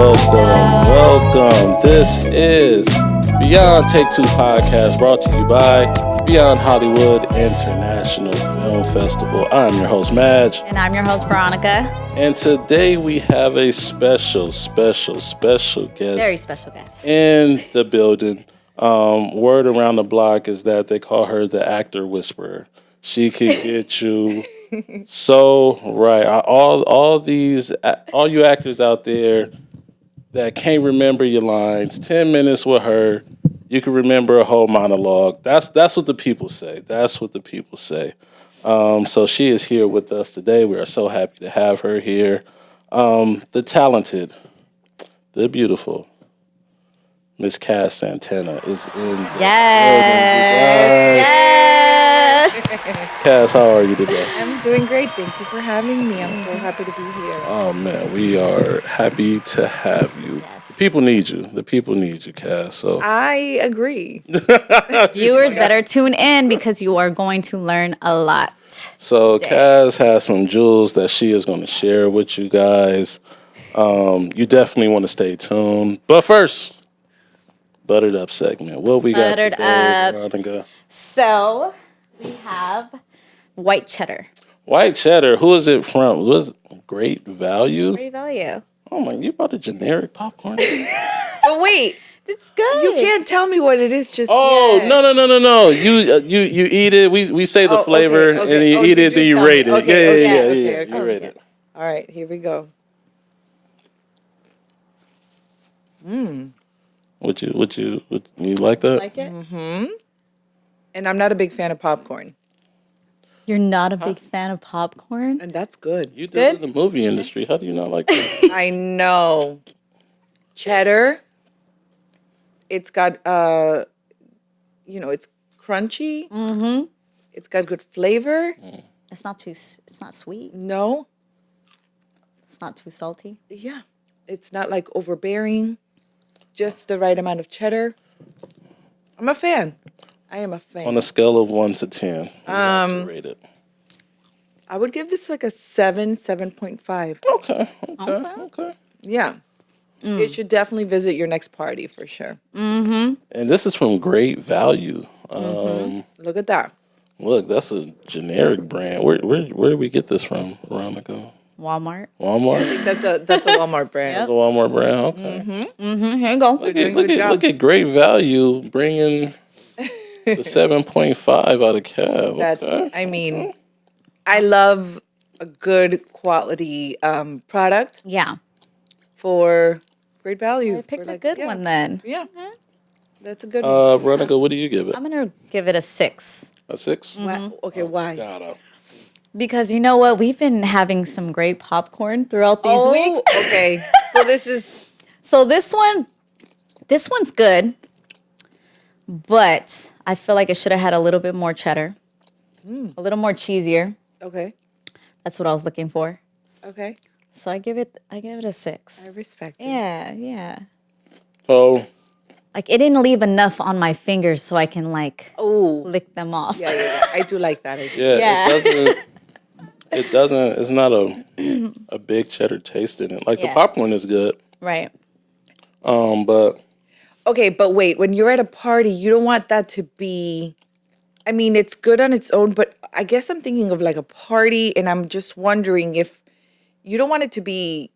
Welcome. This is Beyond Take Two Podcast, brought to you by Beyond Hollywood International Film Festival. I'm your host, Madge. And I'm your host, Veronica. And today we have a special guest. Very special guest. In the building. Word around the block is that they call her the actor whisperer. She can get you so right. All you actors out there that can't remember your lines, 10 minutes with her, you can remember a whole monologue. That's what the people say. So she is here with us today. We are so happy to have her here. The talented, the beautiful Miss Kaz Santana is in the building. Yes. Kaz, how are you today? I'm doing great. Thank you for having me. I'm so happy to be here. Oh, man, we are happy to have you. Yes. The people need you, Kaz. So I agree. Viewers better tune in because you are going to learn a lot. So Kaz has some jewels that she is going to share with you guys. You definitely want to stay tuned. But first, Buttered Up segment. What we got Buttered today, Up. Veronica? So we have white cheddar. White cheddar. Who is it from? Was Great Value? Great value. Oh my! You bought a generic popcorn? But wait, It's good. you can't tell me what it is just Oh yet. no! You eat it. We say the flavor, and you eat it, then you rate it. Okay. You rate it. All right, here we go. Would you like that? Like it? And I'm not a big fan of popcorn, You're not a big fan of popcorn? and that's good. You did in the movie industry. How do you not like that? I know. Cheddar. It's got it's crunchy. Mm-hmm. It's got good flavor. It's not sweet. No. It's not too salty. Yeah. It's not like overbearing. Just the right amount of cheddar. I'm a fan. I am a fan. On a scale of 1 to 10, you have to rate it. I would give this like a 7.5. Okay. Yeah. It should definitely visit your next party for sure. And this is from Great Value. Look at that. Look, that's a generic brand. Where did we get this from, Veronica? Walmart. Walmart? That's a Walmart brand. That's a Walmart brand. Okay. Here you go. Look at Great Value bringing the 7.5 out of cab. That's. Okay. I mean, I love a good quality product Yeah. for great value. I picked For, a good one then. Yeah. That's a good one. Veronica, what do you give it? I'm going to give it a 6. A 6? Wow. Okay, why? Gotta. Because you know what? We've been having some great popcorn throughout these weeks. Okay. So this is So this one's good, but I feel like it should have had a little bit more cheddar, a little more cheesier. okay. That's what I was looking for. Okay. So I give it a 6. I respect it. Yeah. Oh, Like it didn't leave enough on my fingers so I can like Oh. lick them off. Yeah. I do like that. yeah. It doesn't. It's not a big cheddar taste in it. Like the Yeah. popcorn is good. Right. But Okay, but wait, when you're at a party, you don't want that to be, I mean, it's good on its own, but I guess I'm thinking of like a party, and I'm just wondering if you don't want it to be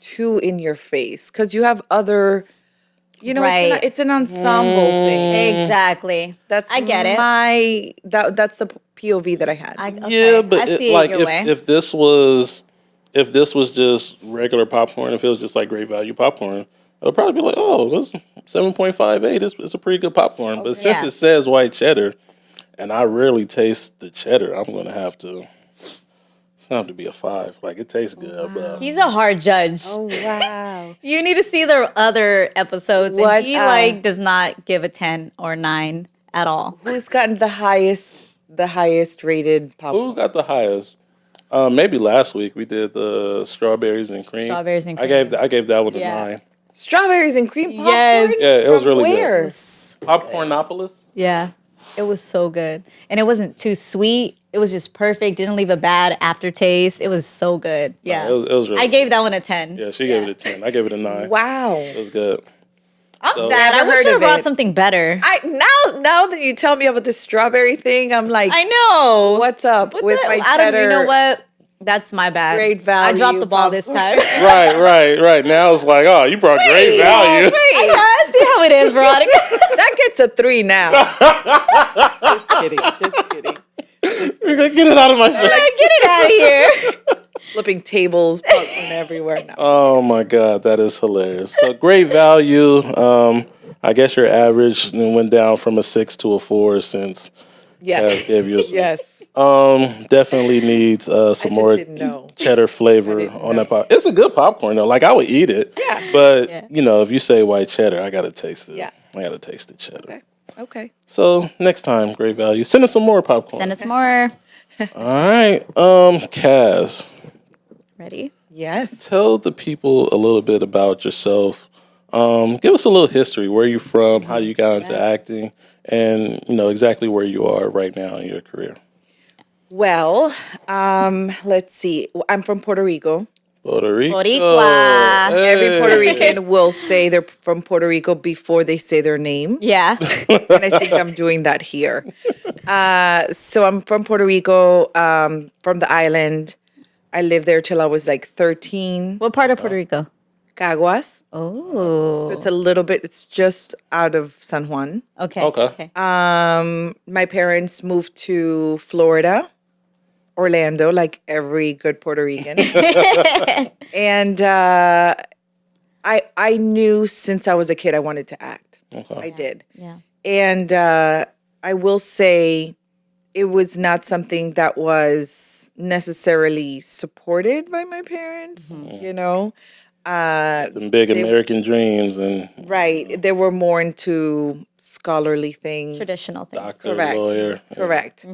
too in your face, because you have other, Right. it's an ensemble thing. Exactly. That's I get it. That's the POV that I had. yeah, but I see like it your way. if this was just regular popcorn, if it was just like Great Value popcorn, it'll probably be like, oh, this 7.58. It's a pretty good popcorn. But since Yeah. it says white cheddar, and I rarely taste the cheddar, I'm gonna have to. It's gonna have to be a 5. Like it tastes good, but He's a hard judge. Oh, wow. You need to see the other episodes. What, And he does not give a 10 or 9 at all. Who's gotten the highest rated popcorn? who got the highest? Maybe last week we did the strawberries and cream. Strawberries and I cream. gave that one a Yeah. 9. Strawberries and cream popcorn? Yes. Yeah, it was From really where? good. Popcornopolis. Yeah. It was so good. And it wasn't too sweet. It was just perfect. Didn't leave a bad aftertaste. It was so good. Yeah. it was really I gave that one a 10. Yeah, she gave it a 10. I gave it a 9. Wow. It was good. I'm So- sad. I Never wish heard I of brought it. something better. Now that you tell me about the strawberry thing, I'm like, I know. what's up with my I cheddar? don't. You know what? That's my bad. Great I value dropped the ball this popcorn. time. Right. Now it's like, oh, you brought great value. Wait, I see how it is, Veronica. that gets a 3 now. Just kidding. Get it out of my face. Get it out of here. Flipping tables, popcorn everywhere. No. Oh my God, that is hilarious. So great value. I guess your average went down from a 6 to a 4 since Yes. Kaz gave you a Yes. Definitely needs some just more didn't know. cheddar flavor on that pop. It's a good popcorn though. Like I would eat it. Yeah. But Yeah. you know, if you say white cheddar, I gotta taste it. Yeah. I gotta taste the cheddar. Okay. So next time, great value. Send us some more popcorn. Send us more. All right. Kaz, Ready? Yes. tell the people a little bit about yourself. Give us a little history. Where you from? How you got into acting? And you know exactly where you are right now in your career. Well, let's see. I'm from Puerto Rico. Puerto Rico. Boricua. Every Puerto Rican will say they're from Puerto Rico before they say their name. Yeah. And I think I'm doing that here. So I'm from Puerto Rico, from the island. I lived there till I was like 13. What part of Puerto Rico? Caguas. Oh. So it's a little bit, it's just out of San Juan. Okay. Okay. My parents moved to Florida, Orlando, like every good Puerto Rican. And I knew since I was a kid I wanted to act. Okay. I did. Yeah. And I will say it was not something that was necessarily supported by my parents, you know? Some big American dreams and Right. They were more into scholarly things. Traditional things. doctor, Correct. lawyer. Correct.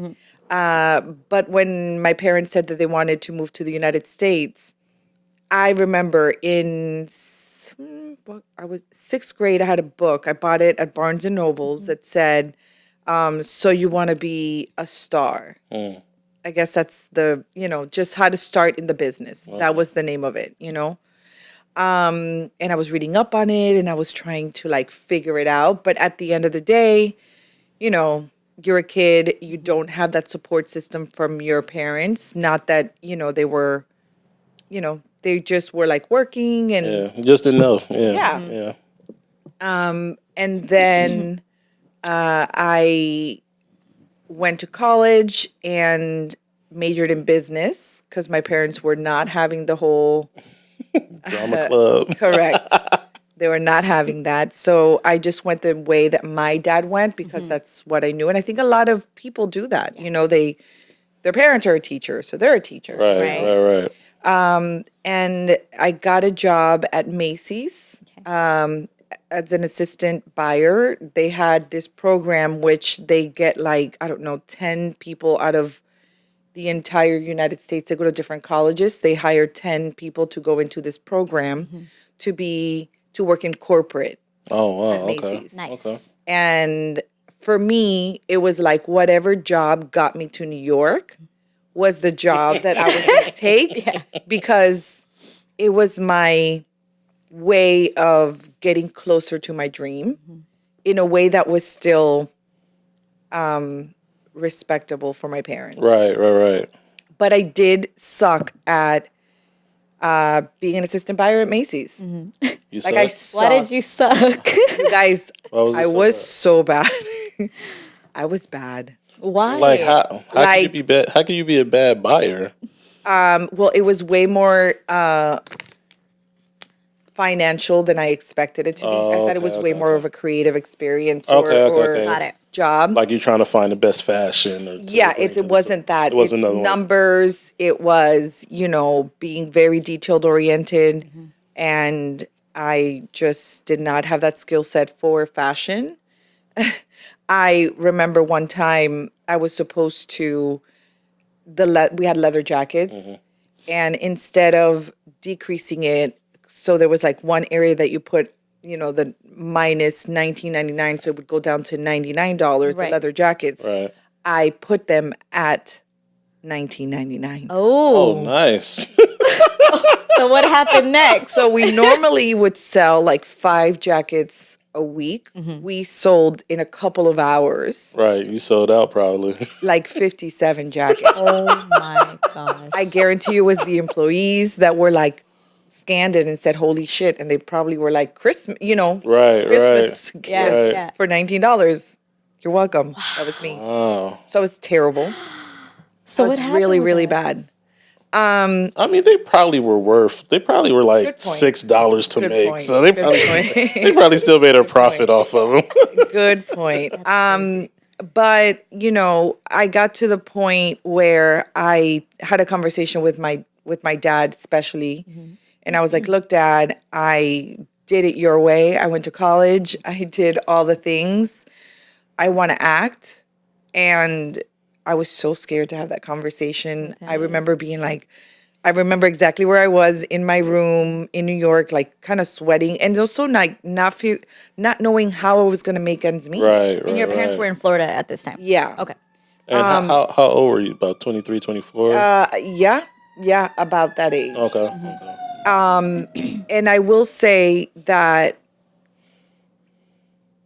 But when my parents said that they wanted to move to the United States, I remember I was 6th grade. I had a book. I bought it at Barnes and Nobles that said, "So you want to be a star?" I guess that's just how to start in the business. That was the name of it, you know. And I was reading up on it, and I was trying to like figure it out. But at the end of the day, you know, you're a kid, you don't have that support system from your parents. Not that, they were, they just were like working and Yeah, just didn't know. Yeah. Yeah. Yeah. and then I went to college and majored in business because my parents were not having the whole Drama club. correct. They were not having that. So I just went the way that my dad went because that's what I knew. And I think a lot of people do that. You know, their parents are a teacher, so they're a teacher. Right. And I got a job at Macy's as an assistant buyer. They had this program which they get 10 people out of the entire United States to go to different colleges. They hire 10 people to go into this program to work in corporate. Oh wow. At Okay. Macy's. Nice. Okay. And for me, it was like whatever job got me to New York was the job that I was going to take because it was my way of getting closer to my dream in a way that was still respectable for my parents. Right. But I did suck at being an assistant buyer at Macy's. You Like I suck? Why did sucked. you suck? You guys, Why was it I so was bad? so bad. I was bad. Why? Like how can you Like- be bad? How can you be a bad buyer? Well, it was way more financial than I expected it to be. I thought it was way more of a creative experience or Got it. job. Like you're trying to find the best fashion or Yeah, bring to it the wasn't store. that. It wasn't It's another one. numbers. It was, being very detailed oriented. And I just did not have that skill set for fashion. I remember one time I was supposed to, we had leather jackets. And instead of decreasing it, so there was like one area that you put the minus $19.99, so it would go down to $99. The Right. leather jackets. Right. I put them at $19.99. Oh, Oh. nice. So what happened next? So we normally would sell like 5 jackets a week. We sold in a couple of hours Right. You sold out probably. like 57 jackets. Oh my gosh. I guarantee you it was the employees that were like scanned it and said, holy shit. And they probably were like, Christmas, Right. Christmas Right. gifts Yeah, yeah. for $19. You're welcome. That was me. Oh. So it was terrible. So It what was happened really, with really it? bad. I mean, they probably were like Good point. $6 to Good make. point. So they Good probably point. they probably still made a profit off of them. Good point. But I got to the point where I had a conversation with my dad, especially, and I was like, "Look, Dad, I did it your way. I went to college. I did all the things. I want to act," and I was so scared to have that conversation. I remember being like, I remember exactly where I was in my room in New York, like kind of sweating, and also like not knowing how I was going to make ends meet. Right. Right. And your parents right. were in Florida at this time? Yeah. Okay. And how old were you? About 23, 24? Yeah, about that age. Okay. Okay. And I will say that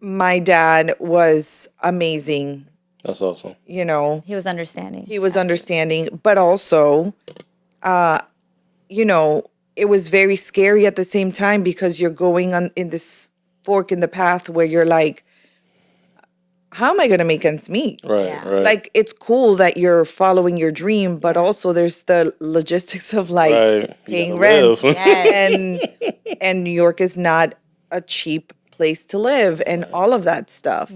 my dad was amazing. That's awesome. He He was understanding. was understanding, but also, it was very scary at the same time because you're going on in this fork in the path where you're like, how am I going to make ends meet? Right. Yeah. Right. Like, it's cool that you're following your dream, but also there's the logistics of like Right. You paying gotta rent. live. And New York is not a cheap place to live and all of that stuff.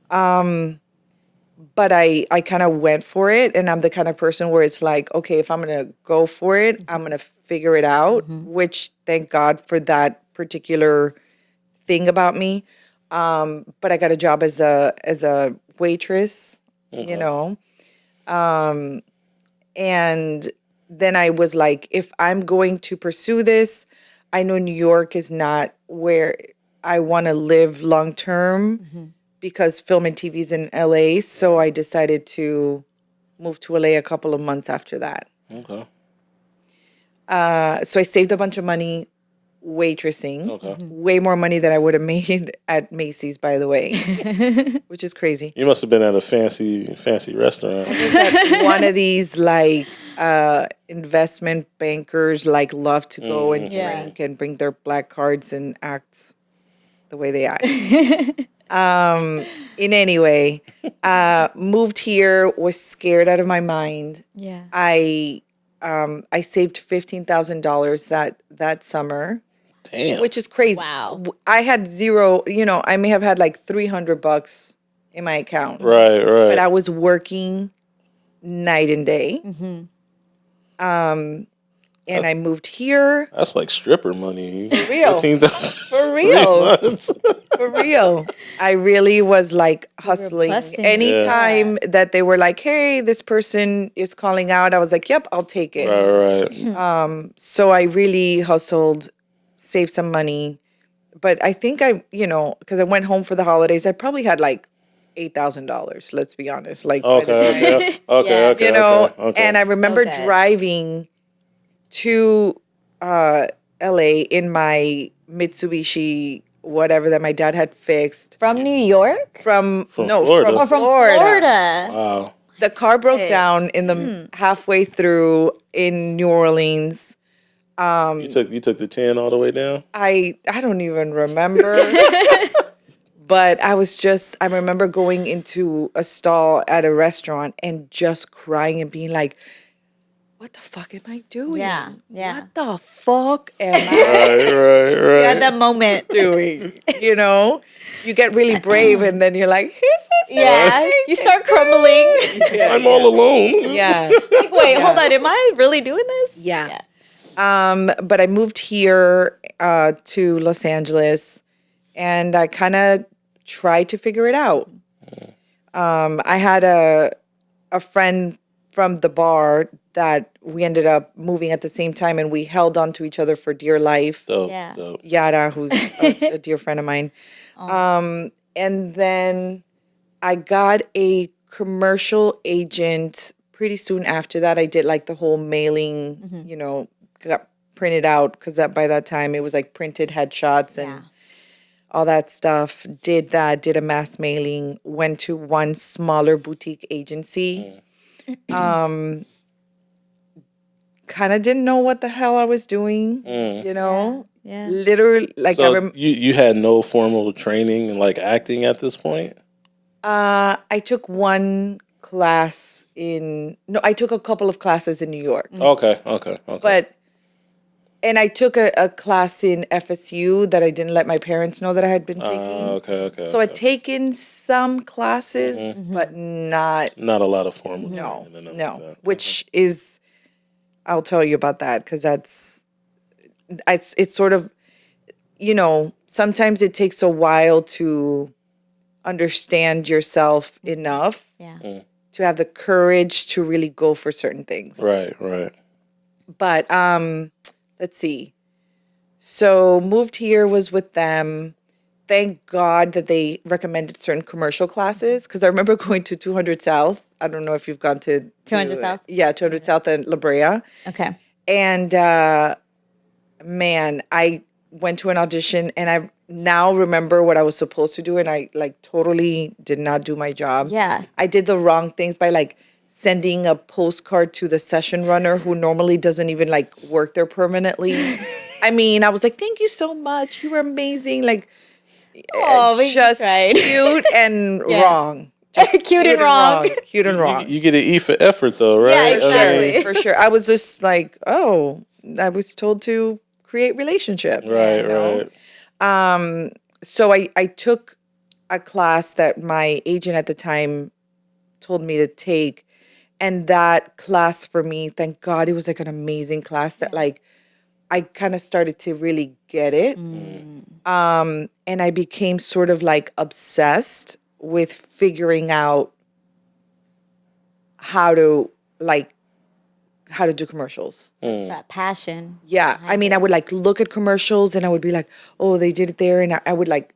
But I kind of went for it, and I'm the kind of person where it's like, okay, if I'm going to go for it, I'm going to figure it out, which thank God for that particular thing about me. But I got a job as a waitress, and then I was like, if I'm going to pursue this, I know New York is not where I want to live long term because film and TV is in LA. So I decided to move to LA a couple of months after that. Okay. So I saved a bunch of money waitressing. Okay. Way more money than I would have made at Macy's, by the way, which is crazy. You must have been at a fancy restaurant. Is that one of these like investment bankers like love to go and Yeah. drink and bring their black cards and act the way they act. In any way, moved here, was scared out of my mind. Yeah. I saved $15,000 that summer, Damn. which is crazy. Wow. I had zero. I may have had like $300 in my account. Right. Right. But I was working night and day. And I moved here. That's like stripper money. For real. $15,000 For real. 3 months. For real. I really was like hustling. busting. Anytime that they were like, hey, this person is calling out, I was like, yep, I'll take it. Right. So I really hustled, saved some money. But I think because I went home for the holidays, I probably had like $8,000, let's be honest. Like, by the time- Okay. Okay. Yeah. Okay. Okay. and I remember good. driving to LA in my Mitsubishi, whatever that my dad had fixed From New York? from Florida. Or from Florida? Wow. The car broke down in the halfway through in New Orleans. You took the 10 all the way down. I don't even remember. But I remember going into a stall at a restaurant and just crying and being like, what the fuck am I doing? Yeah, yeah. What the fuck am I Right. You had that moment. doing? You get really brave and then you're like, this is Yeah. You start crumbling. I'm all alone. Yeah. Like, wait, hold on. Am I really doing this? Yeah. But I moved here to Los Angeles and I kind of tried to figure it out. I had a friend from the bar that we ended up moving at the same time, and we held on to each other for dear life. Dope, Yeah. dope. Yara, who's a dear friend of mine. And then I got a commercial agent pretty soon after that. I did like the whole mailing, got printed out because by that time it was like printed headshots and all that stuff. Did that, did a mass mailing, went to one smaller boutique agency. Kind of didn't know what the hell I was doing, Yeah. Literally, like So you had no formal training in like acting at this point? I took one class I took a couple of classes in New York. Okay. And I took a class in FSU that I didn't let my parents know that I had been taking. Okay. So I'd taken some classes, but not Not a lot of formal no, training. no. Which is, I'll tell you about that because it's sort of, sometimes it takes a while to understand yourself enough to have the courage to really go for certain things. Right. But let's see. So moved here, was with them. Thank God that they recommended certain commercial classes because I remember going to 200 South. I don't know if you've gone to 200 South? Yeah, 200 South and La Brea. Okay. And man, I went to an audition and I now remember what I was supposed to do and I like totally did not do my job. Yeah. I did the wrong things by like sending a postcard to the session runner who normally doesn't even like work there permanently. I mean, I was like, thank you so much. You were amazing. Like, Oh, but you just tried. cute and Yeah. wrong. Just Cute and wrong. Cute and wrong. You get an E for effort though, right? Yeah, For sure, exactly. for sure. I was just like, oh, I was told to create relationships. Right. So I took a class that my agent at the time told me to take. And that class for me, thank God, it was like an amazing class that like I kind of started to really get it. And I became sort of like obsessed with figuring out how to do commercials. It's that passion. Yeah. I mean, I would like look at commercials and I would be like, oh, they did it there. And I would like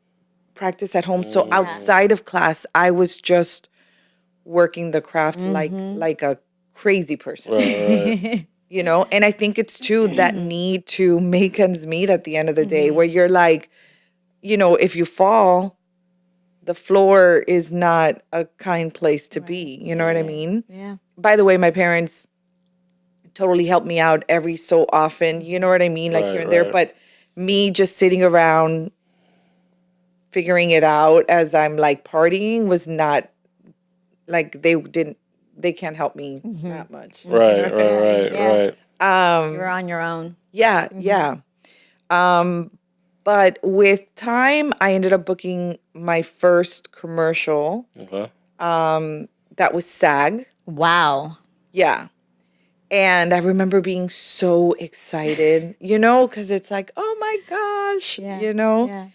practice at home. So outside of class, I was just working the craft like a crazy person. Right. And I think it's too that need to make ends meet at the end of the day where you're like, if you fall, the floor is not a kind place to be. You know what I mean? Yeah. By the way, my parents totally helped me out every so often. You know what I mean? Like here and there. Right. But me just sitting around figuring it out as I'm like partying was not like they can't help me that much. Right. You were on your own. Yeah. But with time, I ended up booking my first commercial. That was SAG. Wow. Yeah. And I remember being so excited, because it's like, oh my gosh, Yeah.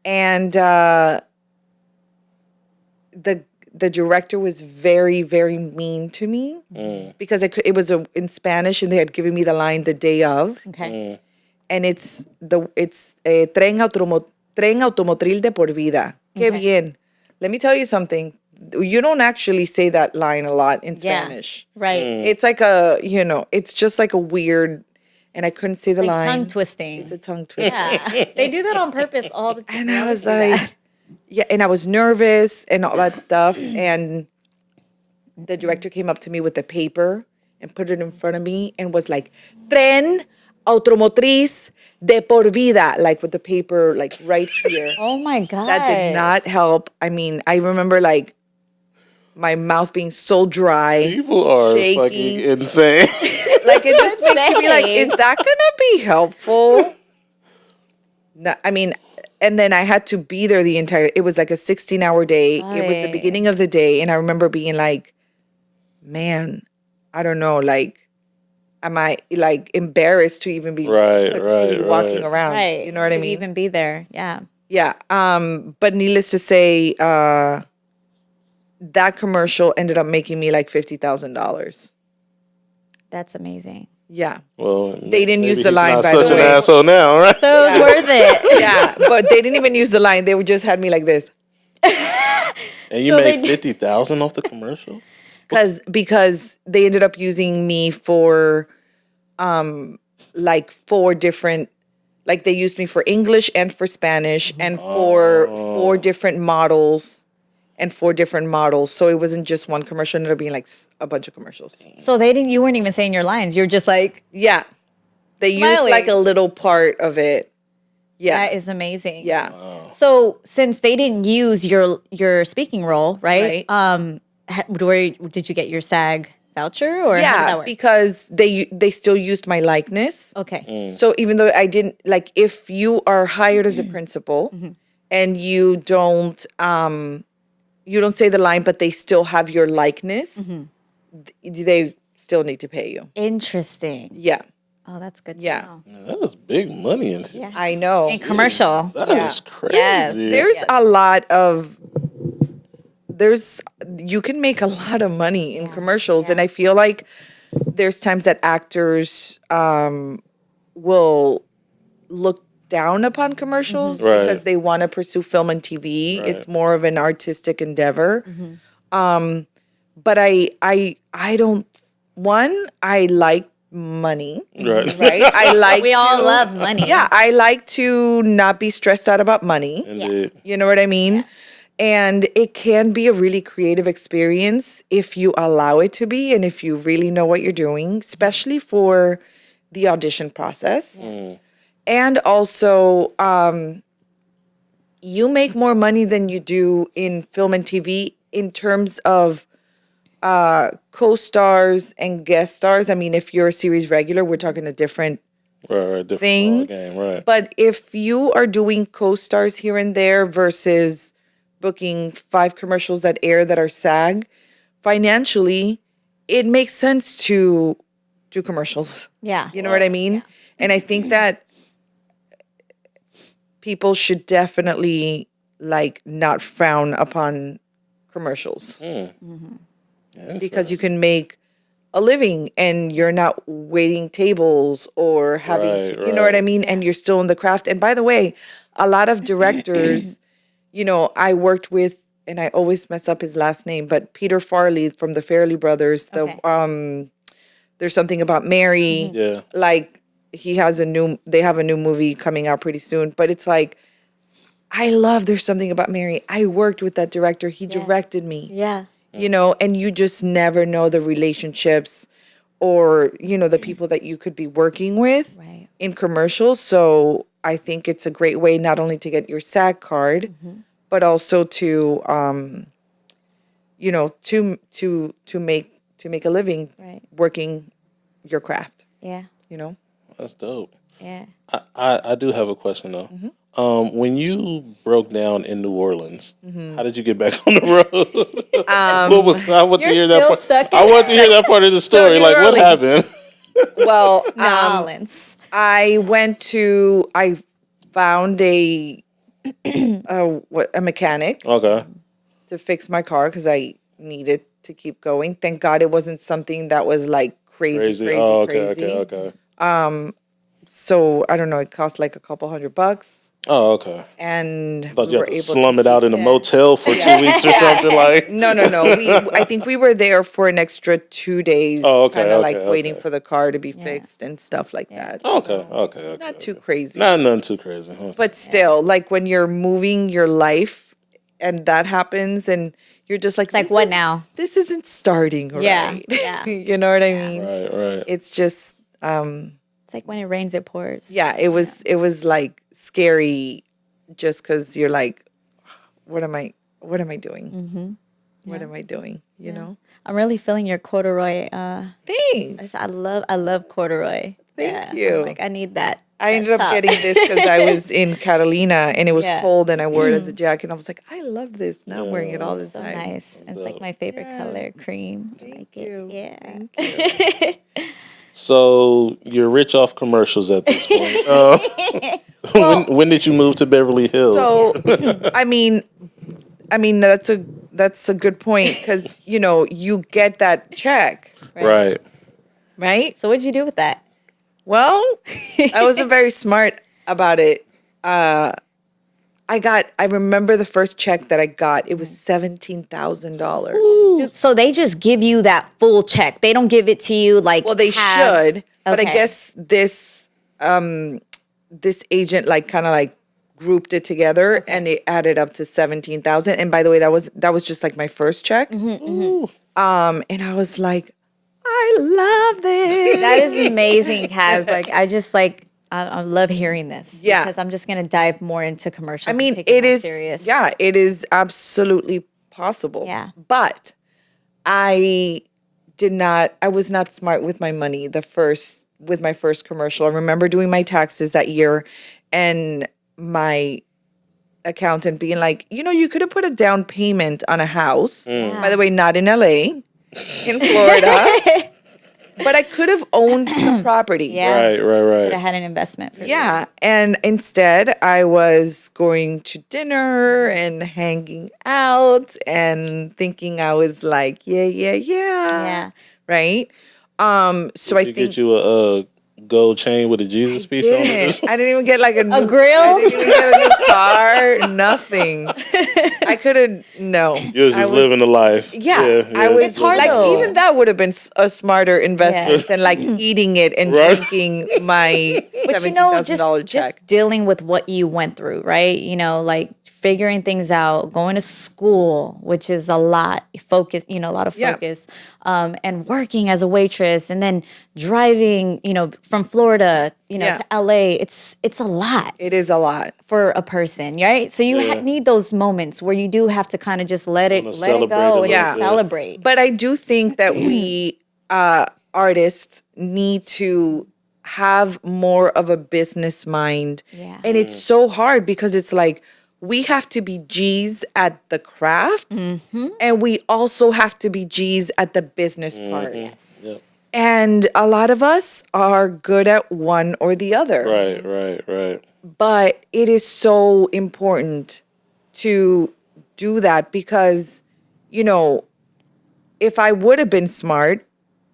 And the director was very, very mean to me because it was in Spanish and they had given me the line the day of. Okay. And it's tren automotriz de por vida. Qué bien. Let me tell you something. You don't actually say that line a lot in Spanish. Right. It's like it's just like a weird, and I couldn't say the Like line. tongue twisting. It's a tongue twister. Yeah. They do that on purpose all the time. And I was like, yeah, and I was nervous and all that stuff. And the director came up to me with the paper and put it in front of me and was like, tren automotriz de por vida, like with the paper, like right here. Oh my God. That did not help. I mean, I remember like my mouth being so dry. People are shaky. fucking insane. Like it just makes me like, is that gonna be helpful? No, I mean, and then I had to be there it was like a 16-hour day. It was the Right. beginning of the day. And I remember being like, man, I don't know, like, am I like embarrassed to even be walking around? Right. You know what I To mean? even be there. Yeah. Yeah. But needless to say, that commercial ended up making me like $50,000. That's amazing. Yeah. Well, They didn't maybe use the he's line, not by such the an way. asshole now, right? So it was worth it. Yeah, but they didn't even use the line. They just had me like this. And you So made they- 50,000 off the commercial. Because they ended up using me for like 4 different, like they used me for English and for Spanish and for 4 different models and 4 different models. So it wasn't just one commercial, it ended up being like a bunch of commercials. So they didn't. You weren't even saying your lines. You're just like, Yeah. They used Smiling. like a little part of it. Yeah. that is amazing. Yeah. So since they didn't use your speaking role, right? Right. Where did you get your SAG voucher, or how did that Yeah, work? because they still used my likeness. Okay. So even though I didn't, like, if you are hired as a principal and you don't say the line, but they still have your likeness, they still need to pay you. Interesting. Yeah, Oh, that's good to Yeah. know. Man, that is big money in Yeah. I know. And commercial. That Yeah. is crazy. Yes. There's a lot of you can make a lot of money in commercials, and I feel like there's times that actors will look down upon commercials Right. because they want to pursue film and TV. Right. It's more of an artistic endeavor. But I don't. One, I like money, Right. right? I like We all to- love money. Yeah, I like to not be stressed out about money. Indeed. You know what I mean? And it can be a really creative experience if you allow it to be and if you really know what you're doing, especially for the audition process. And also, you make more money than you do in film and TV in terms of co-stars and guest stars. I mean, if you're a series regular, we're talking a different Right. Different thing. ball game. Right. But if you are doing co-stars here and there versus booking 5 commercials that air that are SAG, financially, it makes sense to do commercials. Yeah. You know what I mean? And I think that people should definitely like not frown upon commercials because you can make a living and you're not waiting tables or having Right, to, you know what I right. mean? And you're still in the craft. And by the way, a lot of directors, you know, I worked with, and I always mess up his last name, but Peter Farley from the Farrelly Brothers, Okay. There's Something About Mary. Yeah. Like they have a new movie coming out pretty soon, but it's like, I love There's Something About Mary. I worked with that director. He directed me. Yeah. You know, and you just never know the relationships or, you know, the people that you could be working with Right. in commercials. So I think it's a great way not only to get your SAG card, but also to, you know, to make a living Right. working your craft, Yeah. you know? That's dope. Yeah. I do have a question though. When you broke down in New Orleans, how did you get back on the road? I want to You're hear that still part. stuck in- I want to hear that part of the story. New Like what Orleans. happened? Well, Balance. I found a mechanic Okay. to fix my car because I needed to keep going. Thank God it wasn't something that was like crazy. Oh, okay. So I don't know, it cost like a couple $100 Oh, okay. and Thought we you were had to able slum it out in a motel for 2 weeks or something like. No. I think we were there for an extra 2 days, Oh, okay, kind of like okay, waiting okay. for the car to be fixed and stuff like that. Okay. Not too crazy. Not nothing too crazy. Huh? But still, like when you're moving your life and that happens and you're just like, Like, "This what is- now?" This isn't starting right. Yeah, yeah. You know what I mean? Right. It's just, It's like when it rains, it pours. yeah, it was like scary just because you're like, what am I doing? What am I doing? You know? I'm really feeling your corduroy. Thanks. I love corduroy. Thank I'm you. like, I need that. I ended up top. getting this because I was in Catalina and it was Yeah. cold and I wore it as a jacket. And I was like, I love this. Now I'm wearing it all the So time. nice. And it's like my favorite color, cream. I like you. it. Yeah. Thank Oh. So you're rich off commercials at this point. When did you move to Beverly Hills? So, I mean, that's a good point because you know you get that check, right. right? So what'd you do with that? Well, I wasn't very smart about it. I remember the first check that I got, it was $17,000. Dude, so they just give you that full check. They don't give it to you like. Well, they halves. should, but I Okay. guess this agent like kind of like grouped it together and it added up to 17,000. And by the way, that was just like my first check. And I was like, I love this. That is amazing, Kaz. Like I just like I love hearing this. Yeah. Because I'm just gonna dive more into commercials. I mean, and take it more is serious. yeah, it is absolutely possible. Yeah. But I was not smart with my money with my first commercial. I remember doing my taxes that year and my accountant being like, you could have put a down payment on a house. By the way, not in LA, in Florida. But I could have owned the property. Yeah. Right. Could have had an investment. For Yeah. And instead, I was going to dinner and hanging out and thinking I was like, yeah. Yeah. Right? So Did I you think get you a gold chain with a Jesus piece on it? I didn't even get like a grill? I didn't even get a new car. Nothing. I could have no. You was just living the life. Yeah, I was It's hard like though. even that would have been a smarter investment Yeah. than like eating it and Right. drinking my But $17,000 check. just dealing with what you went through, right? Like figuring things out, going to school, which is a lot focus, a lot of Yeah. focus, and working as a waitress, and then driving, from Florida, Yeah. to LA. It's a lot It is a lot. for a person, right? So you need those moments where you do have to kind of just let it celebrate a go little and Yeah. bit. celebrate. But I do think that we artists need to have more of a business mind. Yeah. And it's so hard because it's like we have to be G's at the craft and we also have to be G's at the business part. Yep. And a lot of us are good at one or the other. Right. But it is so important to do that because, if I would have been smart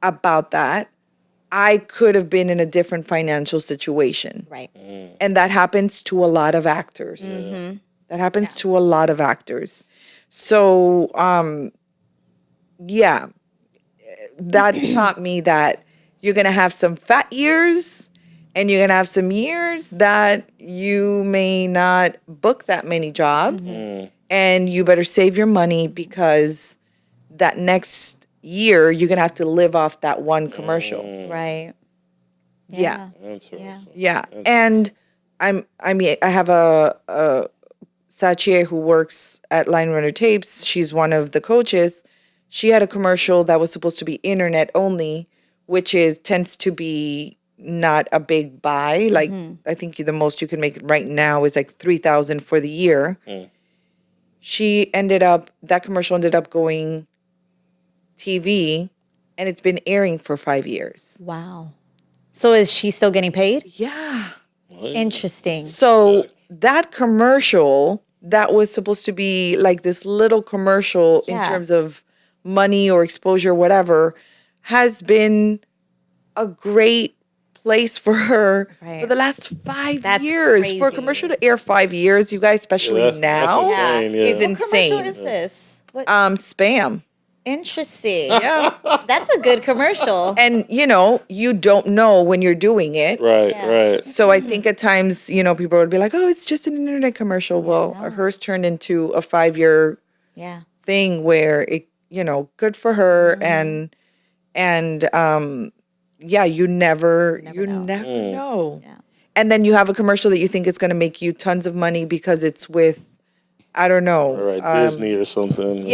about that, I could have been in a different financial situation. Right. And that happens to a lot of actors. That happens to a lot of actors. So, that taught me that you're going to have some fat years and you're going to have some years that you may not book that many jobs. And you better save your money because that next year you're going to have to live off that one commercial. Right. Yeah. Interesting. Yeah. And I have a Sachi who works at Line Runner Tapes. She's one of the coaches. She had a commercial that was supposed to be internet only, which tends to be not a big buy. Like I think the most you can make right now is like $3,000 for the year. That commercial ended up going TV, and it's been airing for 5 years. Wow. So is she still getting paid? Yeah. Interesting. So that commercial that was supposed to be like this little commercial in Yeah. terms of money or exposure, whatever, has been a great place for her Right. for the last 5 That's years. For a crazy. commercial to air 5 years, you guys, especially That's now, insane, yeah. is What insane. commercial is this? What? Spam. Interesting. Yeah. That's a good commercial. And you don't know when you're doing it. Right. So I think at times, people would be like, "Oh, it's just an internet commercial." Well, hers turned into a 5-year Yeah. thing where it, good for her, and you never know. Yeah. And then you have a commercial that you think is going to make you tons of money because it's with, I don't know, Right. Disney or something.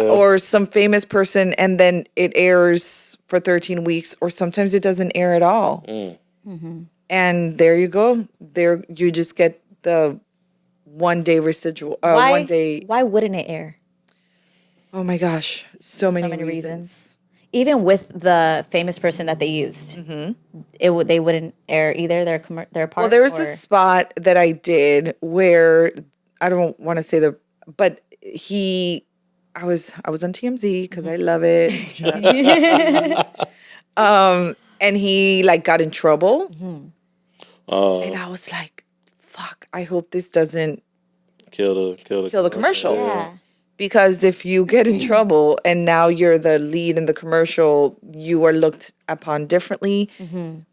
or some famous person, and then it airs for 13 weeks, or sometimes it doesn't air at all. And there you go. There you just get the 1 day residual. Why? 1 day. Why wouldn't it air? Oh my gosh, so many many reasons. reasons. Even with the famous person that they used, they wouldn't air either. Their part. Well, there was or- a spot that I did where I don't want to say but I was on TMZ because I love it. and he like got in trouble. Oh, And I was like, fuck, I hope this doesn't kill kill the commercial. Yeah. Because if you get in trouble and now you're the lead in the commercial, you are looked upon differently.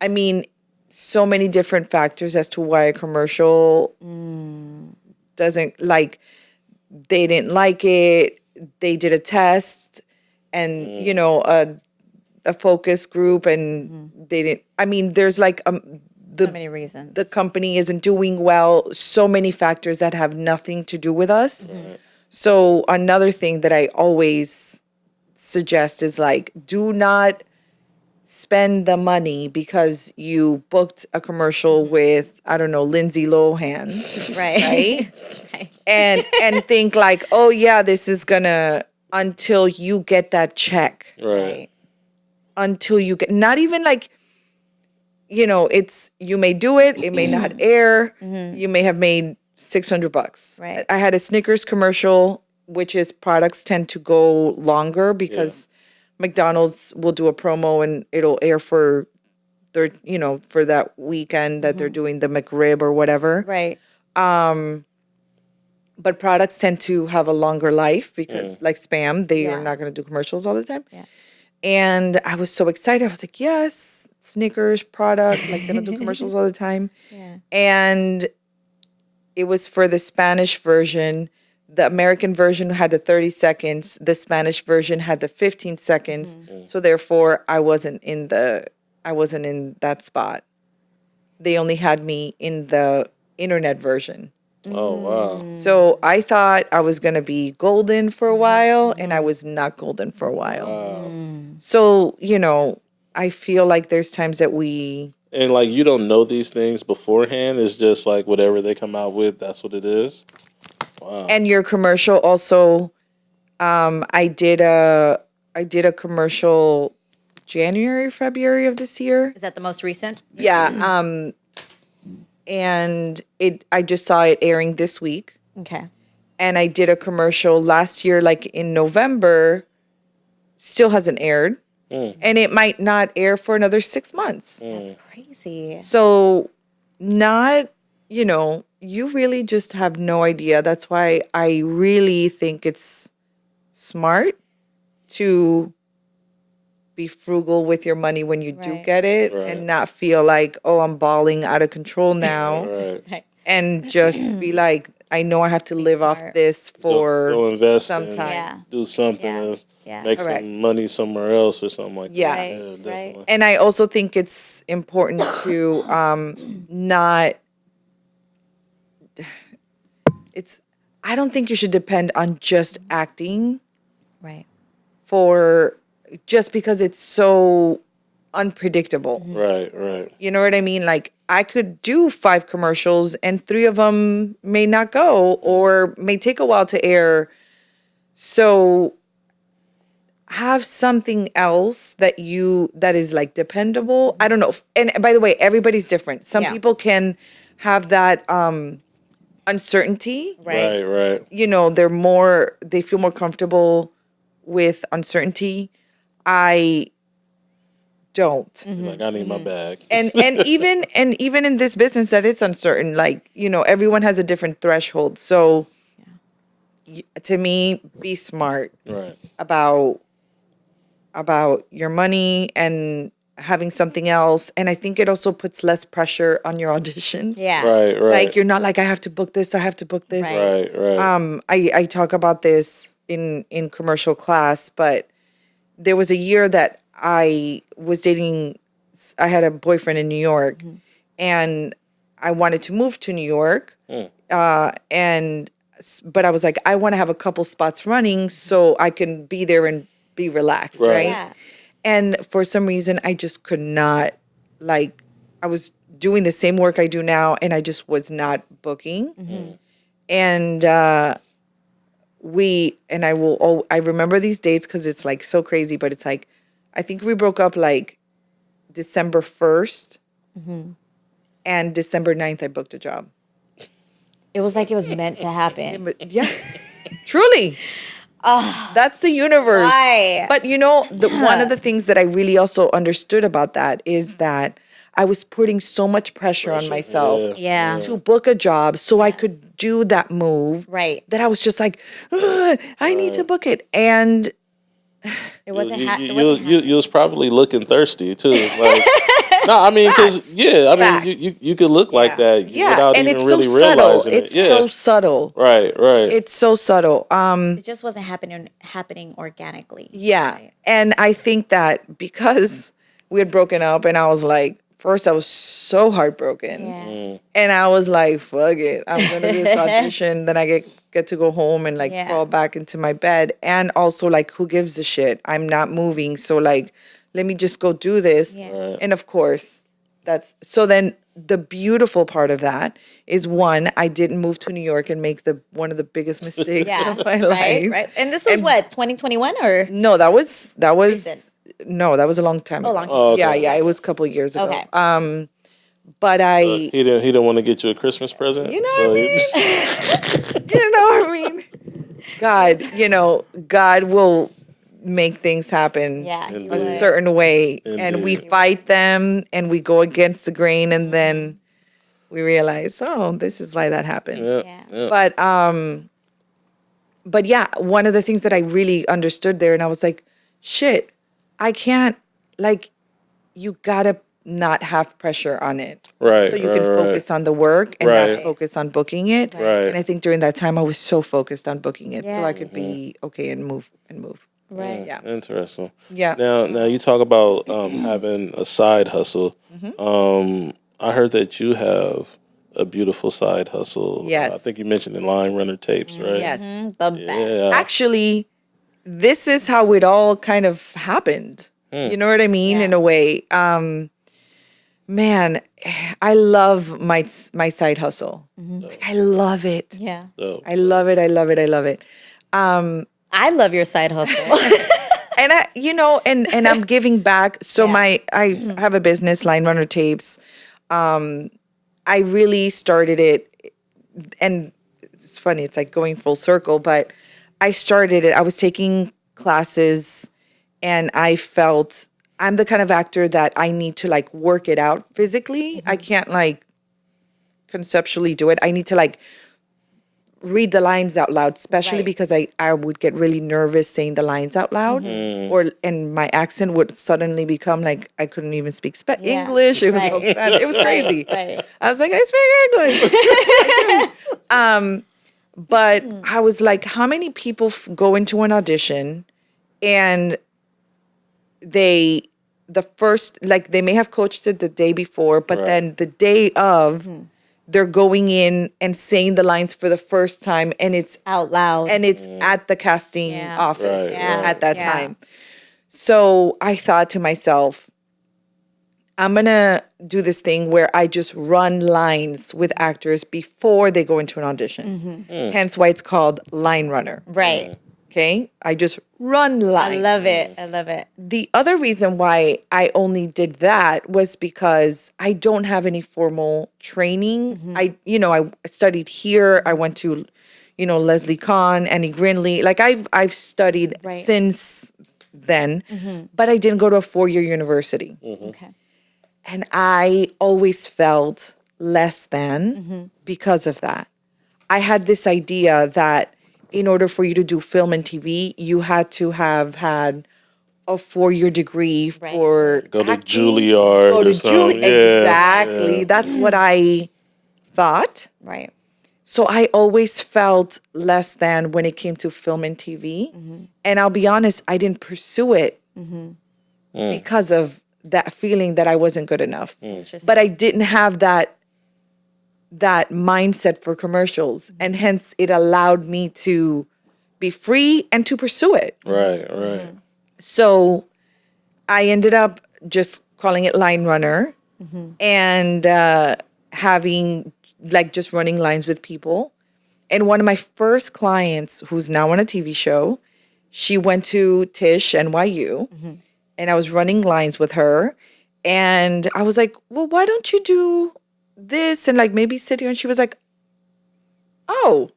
I mean, so many different factors as to why a commercial doesn't like, they didn't like it. They did a test and, you know, a focus group and they didn't, I mean, there's like, So many reasons. the company isn't doing well. So many factors that have nothing to do with us. So another thing that I always suggest is like, do not spend the money because you booked a commercial with, I don't know, Lindsay Lohan, right. right? Right. and think like, oh yeah, this is gonna, until you get that check. Right. Until you get, not even like, you know, it's, you may do it, it may not air, you may have made $600. Right. I had a Snickers commercial, which is products tend to go longer because McDonald's will do a promo and it'll air for their, you know, for that weekend that they're doing the McRib or whatever. Right. But products tend to have a longer life because, like Spam, they Yeah. are not going to do commercials all the time. Yeah. And I was so excited. I was like, yes, Snickers product. Like, they don't do commercials all the time. Yeah. And it was for the Spanish version. The American version had the 30 seconds. The Spanish version had the 15 seconds. So therefore, I wasn't in that spot. They only had me in the internet version. Oh wow. So I thought I was going to be golden for a while, and I was not golden for a while. So, you know, I feel like there's times that we, And like you don't know these things beforehand. It's just like whatever they come out with, that's what it is. and your commercial also, I did a commercial January, February of this year. Is that the most recent? Yeah. And I just saw it airing this week. Okay. And I did a commercial last year, like in November, still hasn't aired. And it might not air for another 6 months. That's crazy. So, not, you know, you really just have no idea. That's why I really think it's smart to be frugal with your money when you do Right. get it Right. and not feel like, oh, I'm balling out of control now. Right. Right. And just be like, I know I have to live off smart. this for Go invest some and time. Yeah. do something Yeah. to Yeah. make Correct. some money somewhere else or something like Yeah. that. Right, Yeah, right. definitely. And I also think it's important to not, it's, I don't think you should depend on just acting Right. for, just because it's so unpredictable. Right, right. You know what I mean? Like, I could do 5 commercials and 3 of them may not go or may take a while to air. So have something else that is like dependable. I don't know. And by the way, everybody's different. Some Yeah. people can have that uncertainty. Right, right. You know, they feel more comfortable with uncertainty. I don't. Like I need my bag. And even in this business that it's uncertain, like, you know, everyone has a different threshold. So to me, be smart Right. about your money and having something else. And I think it also puts less pressure on your auditions. Yeah. Right, right. Like, you're not like, I have to book this, I have to book this. Right. Right, right. I talk about this in commercial class, but there was a year that I was dating, I had a boyfriend in New York, and I wanted to move to New York. But I was like, I want to have a couple spots running so I can be there and be relaxed, Right. right? Yeah. And for some reason, I just could not, like, I was doing the same work I do now, and I just was not booking. And I remember these dates because it's like so crazy, but it's like, I think we broke up like December 1st, and December 9th, I booked a job. It was like it was meant to happen. But yeah, truly. That's the universe. Why? But one of the things that I really also understood about that is that I was putting so much pressure on myself Yeah. to book a job so I could do that move. Right. That I was just like, "Ugh, I need to book it. And It wasn't. You was probably looking thirsty too. Like, no, I mean, because you could look like that without and even it's really so subtle. realizing It's it. Yeah, so subtle. right. It's so subtle. It just wasn't happening organically. Yeah. Right. And I think that because we had broken up and I was like, first I was so heartbroken. Yeah. And I was like, fuck it. I'm gonna do this audition. Then I get to go home and like crawl back into my bed. And also like, who gives a shit? I'm not moving. So like, let me just go do this. Yeah. And of course, so then the beautiful part of that is one, I didn't move to New York and make one of the biggest mistakes Yeah. of my Right. life. Right. And this was what, 2021 or? No, that was Recent. no, that was a long time ago. long time Oh, okay. Yeah, it was a couple of years ago. Okay. But He didn't want to get you a Christmas present. You know what I mean? You know what I mean? God will make things happen Yeah. Indeed. a certain way. Indeed. And we fight them and we go against the grain and then we realize, oh, this is why that happened. Yeah. But yeah, one of the things that I really understood there, and I was like, shit, I can't, like, you gotta not have pressure on it. Right, So you right, can focus on the work and Right. not focus on booking it. Right. And I think during that time I was so focused on booking it so Yeah. I could be okay and move. Right. Yeah. Interesting. Yeah. Now you talk about having a side hustle. I heard that you have a beautiful side hustle. Yes. I think you mentioned the line runner tapes, right? Yes. The best. Yeah. Actually, this is how it all kind of happened. You know what I mean? Yeah. In a way. Man, I love my side hustle. Like, I love it. Yeah. Dope. I love it. I love it. I love it. I love your side hustle. And and I'm giving back. So I have a business, Line Runner Tapes. I really started it, and it's funny. It's like going full circle, but I started it. I was taking classes, and I felt I'm the kind of actor that I need to like work it out physically. I can't like conceptually do it. I need to like read the lines out loud, especially Right. because I would get really nervous saying the lines out loud, and my accent would suddenly become like I couldn't even speak Yeah. English. It was Right. all Spanish. It was crazy. Right. I was like, I speak English. I do. But I was like, how many people go into an audition and they may have coached it the day before, but Right. then the day of they're going in and saying the lines for the first time and it's Out loud. at the casting Yeah. office Right, Yeah. at that Yeah. time. So I thought to myself, I'm gonna do this thing where I just run lines with actors before they go into an audition. Hence why it's called Line Runner. Right. Okay? I just run lines. I love it. I love it. The other reason why I only did that was because I don't have any formal training. I studied here. I went to, Leslie Kahn, Annie Grinley. Like I've studied Right. since then, but I didn't go to a 4-year university. Okay. And I always felt less than because of that. I had this idea that in order for you to do film and TV, you had to have had a 4-year degree Right. for Go to acting. Juilliard Go or to something. exactly. Yeah. That's what I thought. Right. So I always felt less than when it came to film and TV. And I'll be honest, I didn't pursue it because of that feeling that I wasn't good enough. But I didn't have that mindset for commercials. And hence it allowed me to be free and to pursue it. Right. So I ended up just calling it Line Runner and having like just running lines with people. And one of my first clients, who's now on a TV show, she went to Tisch NYU and I was running lines with her. And I was like, well, why don't you do this and like maybe sit here? And she was like, oh,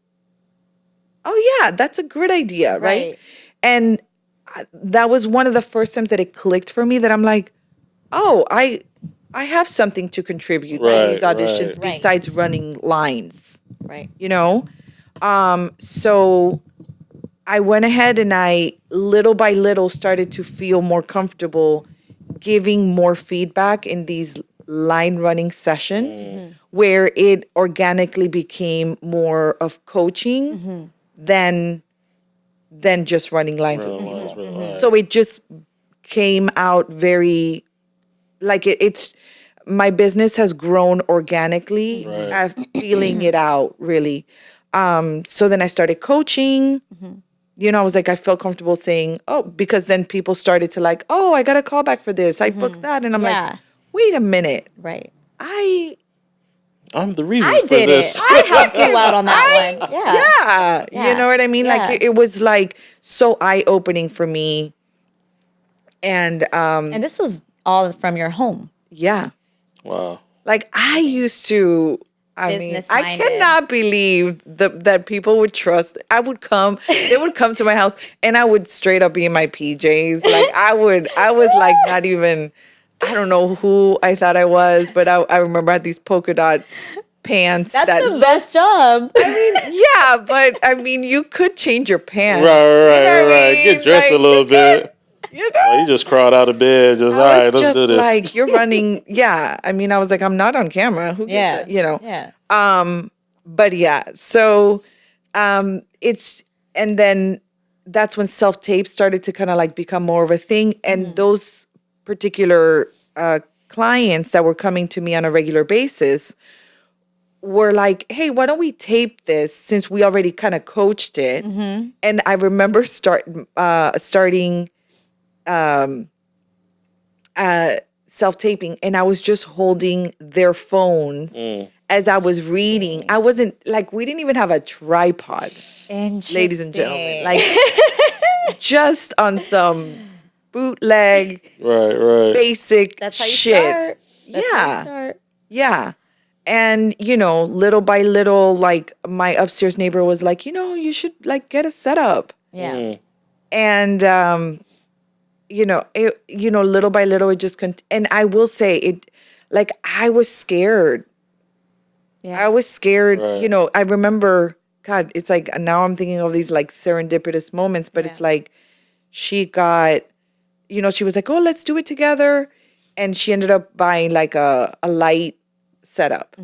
oh yeah, that's a great idea, right? Right. And that was one of the first times that it clicked for me that I'm like, oh, I have something to contribute to these Right, auditions right. besides running lines, Right. you know? So I went ahead and I little by little started to feel more comfortable giving more feedback in these line running sessions where it organically became more of coaching than just running lines with Real people. lines, right. So it just came out very like it's my business has grown organically. Right. I'm feeling it out really. So then I started coaching. You know, I was like, I felt comfortable saying, oh, because then people started to like, oh, I got a call back for this. I booked that. And I'm Yeah. like, wait a minute. Right. I I'm the reason I for did this. it. I helped you out on that one. Yeah. yeah, Yeah. you know what I mean? Yeah. Like it was like so eye-opening for me. And And this was all from your home. yeah. Wow. Like I used to, I mean, I Business-minded. cannot believe that people would trust. They would come to my house and I would straight up be in my PJs. Like I was like not even, I don't know who I thought I was, but I remember I had these polka dot pants. That's that the best job. Yeah, but I mean, you could change your pants. Right, You know what I right. mean? Get dressed Like, a little bit. You Oh, know? you just crawled out of bed. Just, all I right, was let's just do this. like, you're running. Yeah. I mean, I was like, I'm not on camera. Who gives Yeah. a, you know? Yeah. But yeah, so it's, and then that's when self-tape started to kind of like become more of a thing. And those particular clients that were coming to me on a regular basis were like, hey, why don't we tape this since we already kind of coached it? And I remember starting self-taping, and I was just holding their phone as I was reading. I wasn't like, we didn't even have a tripod, ladies and gentlemen. Like just on some bootleg, Right. basic That's how you shit. start. That's how you Yeah. start. Yeah. And, you know, little by little, like my upstairs neighbor was like, you know, you should like get a setup. Yeah. And, little by little, it just, and I will say it, like, I was scared. Yeah. I was scared. Right. You know, I remember, God, it's like, now I'm thinking of these like serendipitous moments, but it's Yeah. like, she got, she was like, oh, let's do it together. And she ended up buying like a light setup.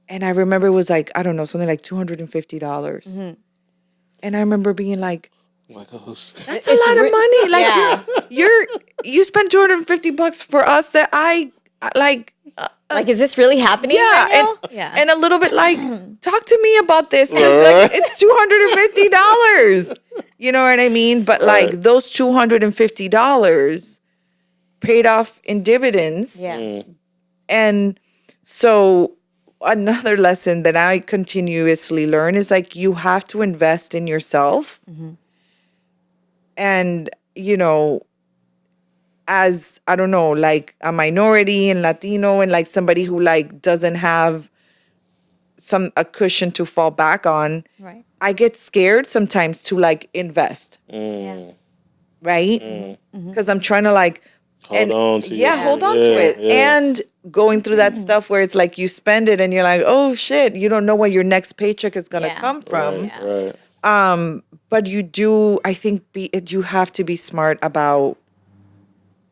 And I remember it was like, I don't know, something like $250. And I remember being like, My gosh. that's a lot of money. Like Yeah. you spent $250 for us that I like. Like, is this really happening Yeah, right and now? Yeah. and a little bit like, talk to me about this because like it's $250. You know what I mean? But like Right. those $250 paid off in dividends. Yeah. And so another lesson that I continuously learn is like you have to invest in yourself. And, as I don't know, like a minority and Latino and like somebody who like doesn't have a cushion to fall back on, Right. I get scared sometimes to like invest, Yeah. right? Because I'm trying to like Hold on to yeah, it. hold on to Yeah, it. yeah. And going through that stuff where it's like you spend it and you're like, oh shit, you don't know where your next paycheck is gonna Yeah. come from. Right. But you do, I think, you have to be smart about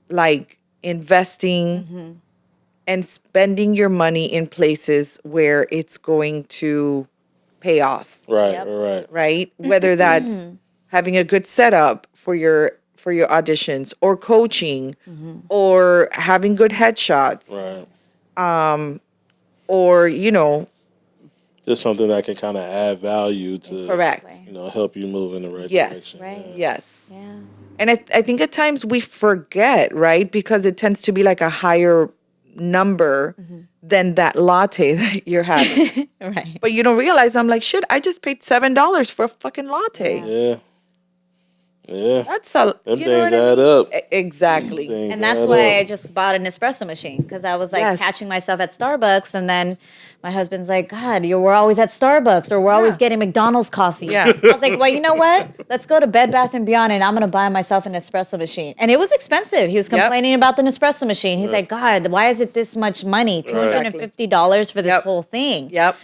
like investing and spending your money in places where it's going to pay off, Right. Yep. Right. right? Whether that's having a good setup for your auditions or coaching or having good headshots Right. or Just something that can kind of add value to, correct. help you move in the right Yes. direction. Right. Yes. Yeah. And I think at times we forget, right? Because it tends to be like a higher number than that latte that you're having. Right. But you don't realize, I'm like, shit, I just paid $7 for a fucking latte. Yeah. Yeah. That's a Them you things know what I add mean? up. Exactly. Things And that's add why up. I just bought an espresso machine because I was like Yes. catching myself at Starbucks, and then my husband's like, "God, we're always at Starbucks, or we're always Yeah. getting McDonald's coffee." Yeah. I was like, "Well, you know what? Let's go to Bed Bath and Beyond, and I'm gonna buy myself an espresso machine." And it was expensive. He was Yep. complaining about the Nespresso machine. He's like, "God, why is it this much money? $250 for this Yep. whole thing." Yep.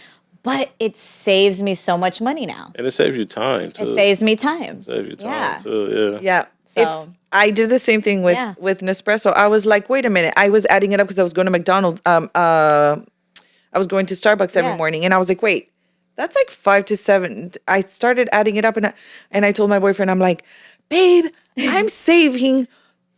But it saves me so much money now. And it saves you time too. It saves me time. Saves you time Yeah. too. Yeah. Yeah. So- I did the same thing with Yeah. Nespresso. I was like, wait a minute. I was adding it up because I was going to McDonald's. I was going to Starbucks every Yeah. morning, and I was like, wait, that's like 5 to 7. I started adding it up, and I told my boyfriend, I'm like, babe, I'm saving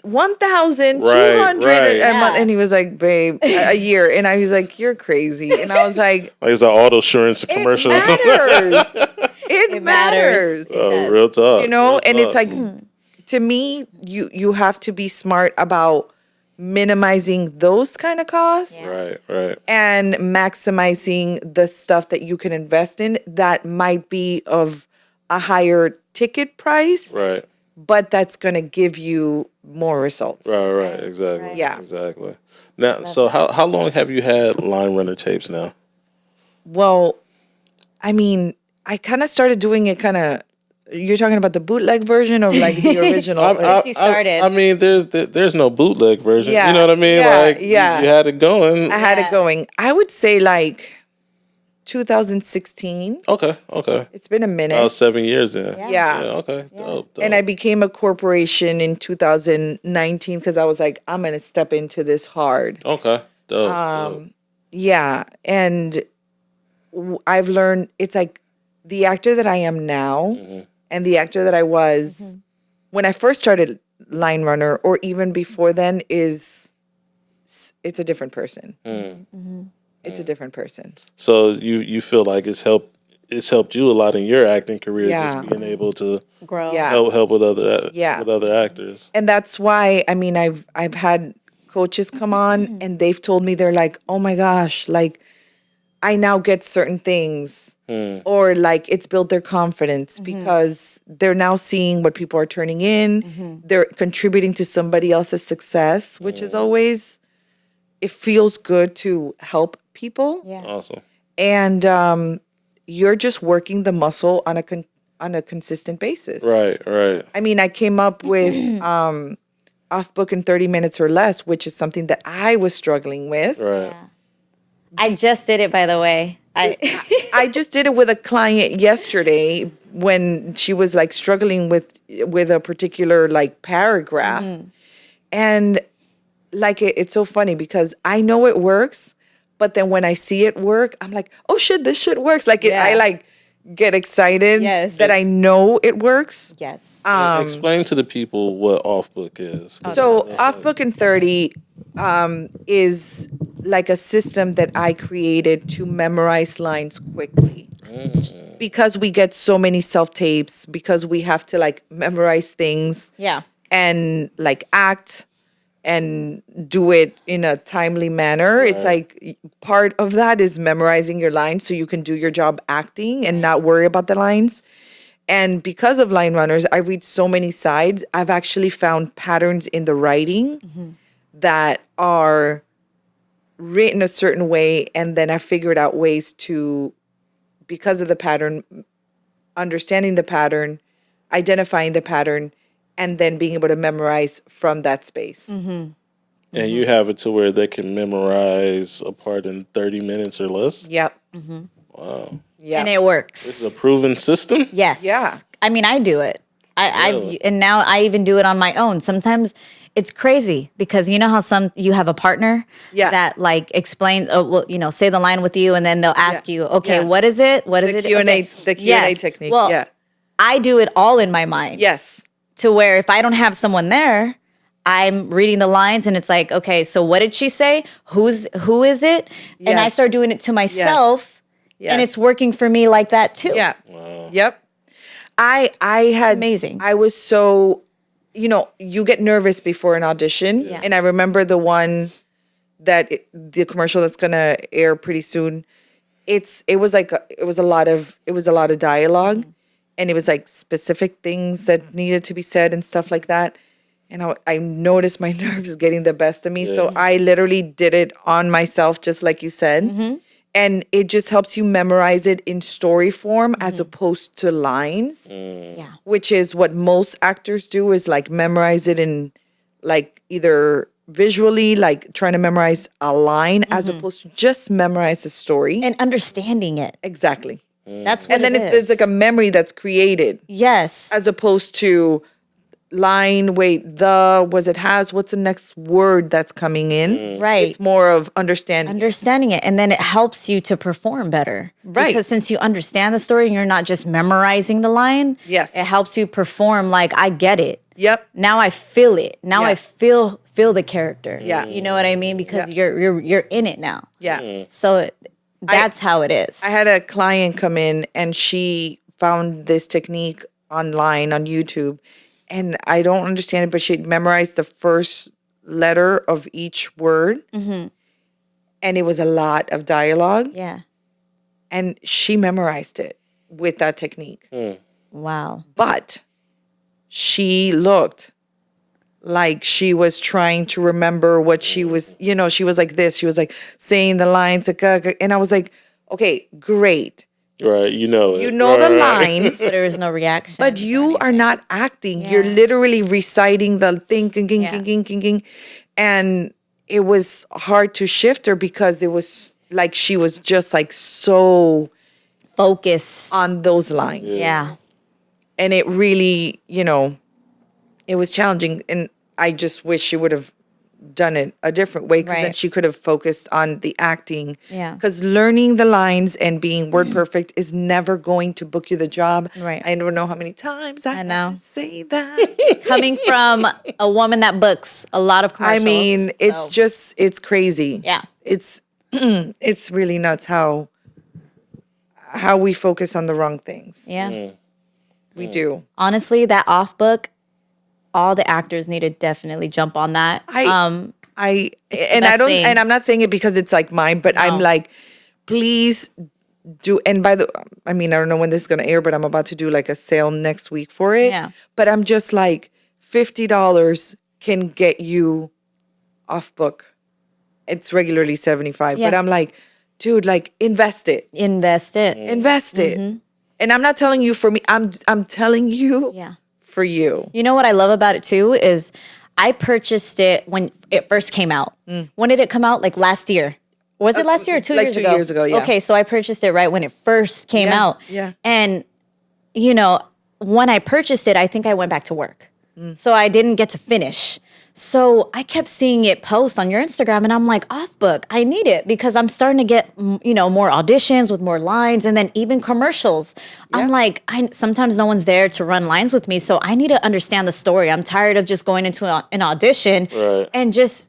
1,200 Right. a month, Yeah. and he was like, babe, a year, and I was like, you're crazy, and I was like, Like it's an auto insurance it commercial or something. matters. It It matters. matters. It does. Real talk. You know, real and it's talk. like, to me, you have to be smart about minimizing those kind of costs Right. Right. and maximizing the stuff that you can invest in that might be of a higher ticket price, Right. but that's going to give you more results. Right. Exactly. Right. Yeah. Exactly. Now, so how long have you had Line Runner tapes now? Well, I mean, I kind of started doing it you're talking about the bootleg version or like the original? you started. I mean, there's no bootleg version. Yeah, You know what I mean? yeah, Like yeah. you had it going. I had Yeah. it going. I would say like 2016. Okay. It's been a minute. That was 7 years then. Yeah. Yeah. Okay. Dope. And I became a corporation in 2019 because I was like, I'm going to step into this hard. Okay. Dope. Yeah. And I've learned it's like the actor that I am now and the actor that I was when I first started Line Runner or even before then it's a different person. It's a different person. So you feel like it's helped you a lot in your acting career, Yeah. just being able to Grow. Yeah. help with other Yeah. with other actors. And that's why I mean I've had coaches come on and they've told me they're like, "Oh my gosh, like I now get certain things." Or like it's built their confidence because they're now seeing what people are turning in. They're contributing to somebody else's success, which is always it feels good to help people. Yeah. Awesome. And you're just working the muscle on a consistent basis. Right. I mean, I came up with off book in 30 minutes or less, which is something that I was struggling with. Right. I just did it, by the way. I just did it with a client yesterday when she was like struggling with a particular like paragraph. And like it's so funny because I know it works, but then when I see it work, I'm like, "Oh shit, this shit works." Like I like get excited Yes. that I know it works. Yes. Explain to the people what off book is. So off book in 30 is like a system that I created to memorize lines quickly. Because we get so many self-tapes, because we have to like memorize things Yeah. and like act and do it in a timely manner. It's like part of that is memorizing your lines so you can do your job acting and not worry about the lines. And because of Line Runners, I read so many sides. I've actually found patterns in the writing that are written a certain way, and then I figured out ways to, because of the pattern, understanding the pattern, identifying the pattern, and then being able to memorize from that space. And you have it to where they can memorize a part in 30 minutes or less. Yep. Wow. Yeah. And it works. This is a proven system. Yes. Yeah. I mean, I do it. Really? And now I even do it on my own. Sometimes it's crazy because you know how you have a partner that like explains, say the line with you, and then they'll ask you, okay, Yeah. what is it? What is it? Q&A, Okay. the Q&A Yes. technique. Well, yeah. I do it all in my mind. Yes. To where if I don't have someone there, I'm reading the lines and it's like, okay, so what did she say? Who is it? And I Yes. start doing it to myself, Yes. and it's working for me like that too. Yeah. Yep. I had Amazing. I was so, you get nervous before an audition, Yeah. and I remember the one the commercial that's gonna air pretty soon. It was a lot of dialogue, and it was like specific things that needed to be said and stuff like that. And I noticed my nerves getting the best of me. Yeah. So I literally did it on myself, just like you said. And it just helps you memorize it in story form as opposed to lines, Yeah. which is what most actors do, is like memorize it in like either visually, like trying to memorize a line as opposed to just memorize the story. And understanding it. Exactly. That's what And then it is. there's like a memory that's created yes. as opposed to line, what's the next word that's coming in? Right. It's more of understanding. Understanding it. And then it helps you to perform better. Right. Because since you understand the story and you're not just memorizing the line, Yes. it helps you perform like, I get it. Yep. Now I feel it. Now I Yeah. feel the character. Yeah. You know what I mean? Because Yeah. you're in it now. Yeah. So that's how it is. I had a client come in and she found this technique online on YouTube, and I don't understand it, but she memorized the first letter of each word, and it was a lot of dialogue, yeah. and she memorized it with that technique. Wow. But she looked like she was trying to remember what she was, she was like this. She was like saying the lines, and I was like, okay, great. Right, you know it. You know Right, the right. lines, But there was no reaction. but you are not acting. You're Yeah. literally reciting the thing, Yeah. and it was hard to shift her because it was like she was just like so Focus. on those lines. Yeah. And it really, it was challenging. And I just wish she would have done it a different way, because then Right. she could have focused on the acting. Yeah. Because learning the lines and being word perfect is never going to book you the job. Right. I don't know how many times I know. have to say that. Coming from a woman that books a lot of I commercials. mean, it's crazy. Yeah. It's it's really nuts how we focus on the wrong things. Yeah. We do. Honestly, that off book, all the actors need to definitely jump on that. I and I best don't thing. and I'm not saying it because it's like mine, but I'm No. like, please do. And I don't know when this is gonna air, but I'm about to do like a sale next week for it. Yeah. But I'm just like, $50 can get you off book. It's regularly $75, but Yeah. I'm like, dude, like invest it. Invest it. Invest it. And I'm not telling you for me. I'm telling you Yeah. for you. You know what I love about it too is I purchased it when it first came out. When did it come out? Like last year. Was it last year or 2 like years 2 ago? years ago, yeah. Okay, so I purchased it right when it first came Yeah, out. yeah. And when I purchased it, I think I went back to work. So I didn't get to finish. So I kept seeing it post on your Instagram, and I'm like, off book, I need it because I'm starting to get, more auditions with more lines, and then even commercials. I'm like, sometimes no one's there to run lines with me, so I need to understand the story. I'm tired of just going into an audition Right. and just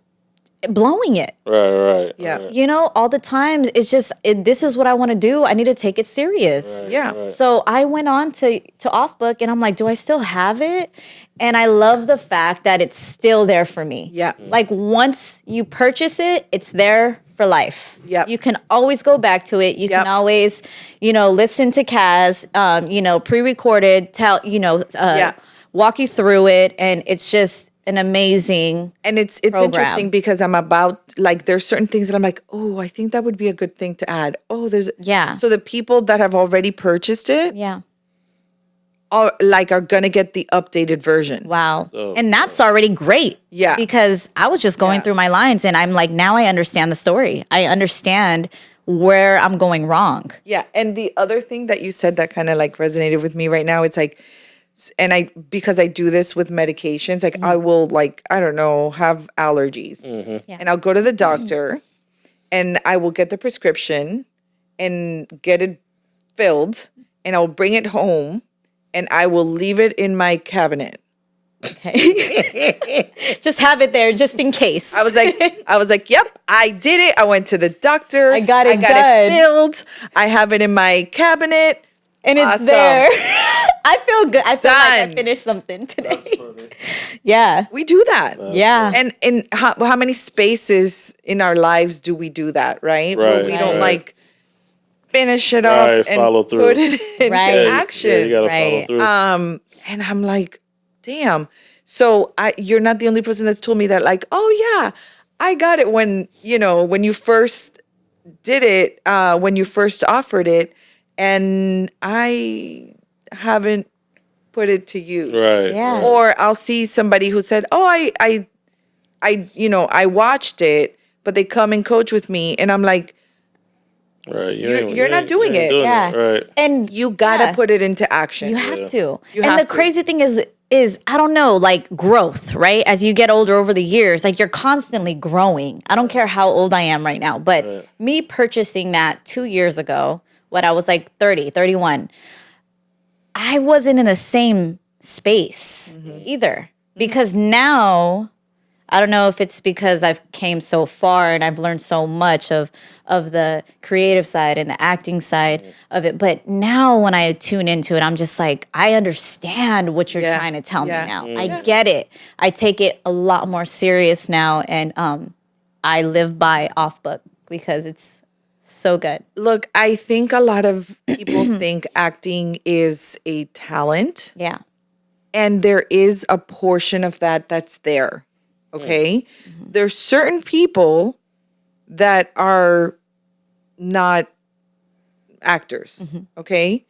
blowing it. Right. Yeah. Right. All the time, it's just, this is what I want to do. I need to take it serious. Yeah. So I went on to off book, and I'm like, do I still have it? And I love the fact that it's still there for me. Yeah. Like once you purchase it, it's there for life. Yep. You can always go back to it. You Yep. can always, listen to Kaz, pre-recorded, walk you through it. And it's just an amazing, And it's program. interesting because I'm about like there's certain things that I'm like, oh, I think that would be a good thing to add. Oh, Yeah. So the people that have already purchased it yeah. are gonna get the updated version. Wow. And that's already great. Yeah. Because I was just going Yeah. through my lines, and I'm like, now I understand the story. I understand where I'm going wrong. Yeah. And the other thing that you said that kind of like resonated with me right now, it's like, and because I do this with medications, like I will I don't know, have allergies, Yeah. and I'll go to the doctor, and I will get the prescription and get it filled, and I'll bring it home, and I will leave it in my cabinet. Okay. Just have it there just in case. I was like, yep, I did it. I went to the doctor. I got it it done. filled. I have it in my cabinet. and it's Awesome. there. I feel good. I feel like I Done. finished something today. Yeah. We do that. Yeah. And how many spaces in our lives do we do that, right? Where Right, we don't right. like finish it Right, off and follow through. put it into Right. action. Yeah, you gotta Right. follow through. And I'm like, damn. So you're not the only person that's told me that, like, oh yeah, I got it when, when you first did it, when you first offered it, and I haven't put it to use. Right. Yeah. Right. Or I'll see somebody who said, oh, I watched it, but they come and coach with me, and I'm like, Right. You're not doing it. Yeah. Right. And you gotta yeah, put it into action. you have to. You and have the to. crazy thing is I don't know, like growth, right? As you get older over the years, like you're constantly growing. I don't care how old I am right now, but me purchasing that 2 years ago, when I was like 30, 31, I wasn't in the same space either. Because now I don't know if it's because I've came so far and I've learned so much of the creative side and the acting side of it. But now when I tune into it, I'm just like, I understand what you're trying to tell me now. I get it. I take it a lot more serious now, and I live by off book because it's so good. Look, I think a lot of people think acting is a talent, Yeah. and there is a portion of that that's there. Okay? There's certain people that are not actors, okay?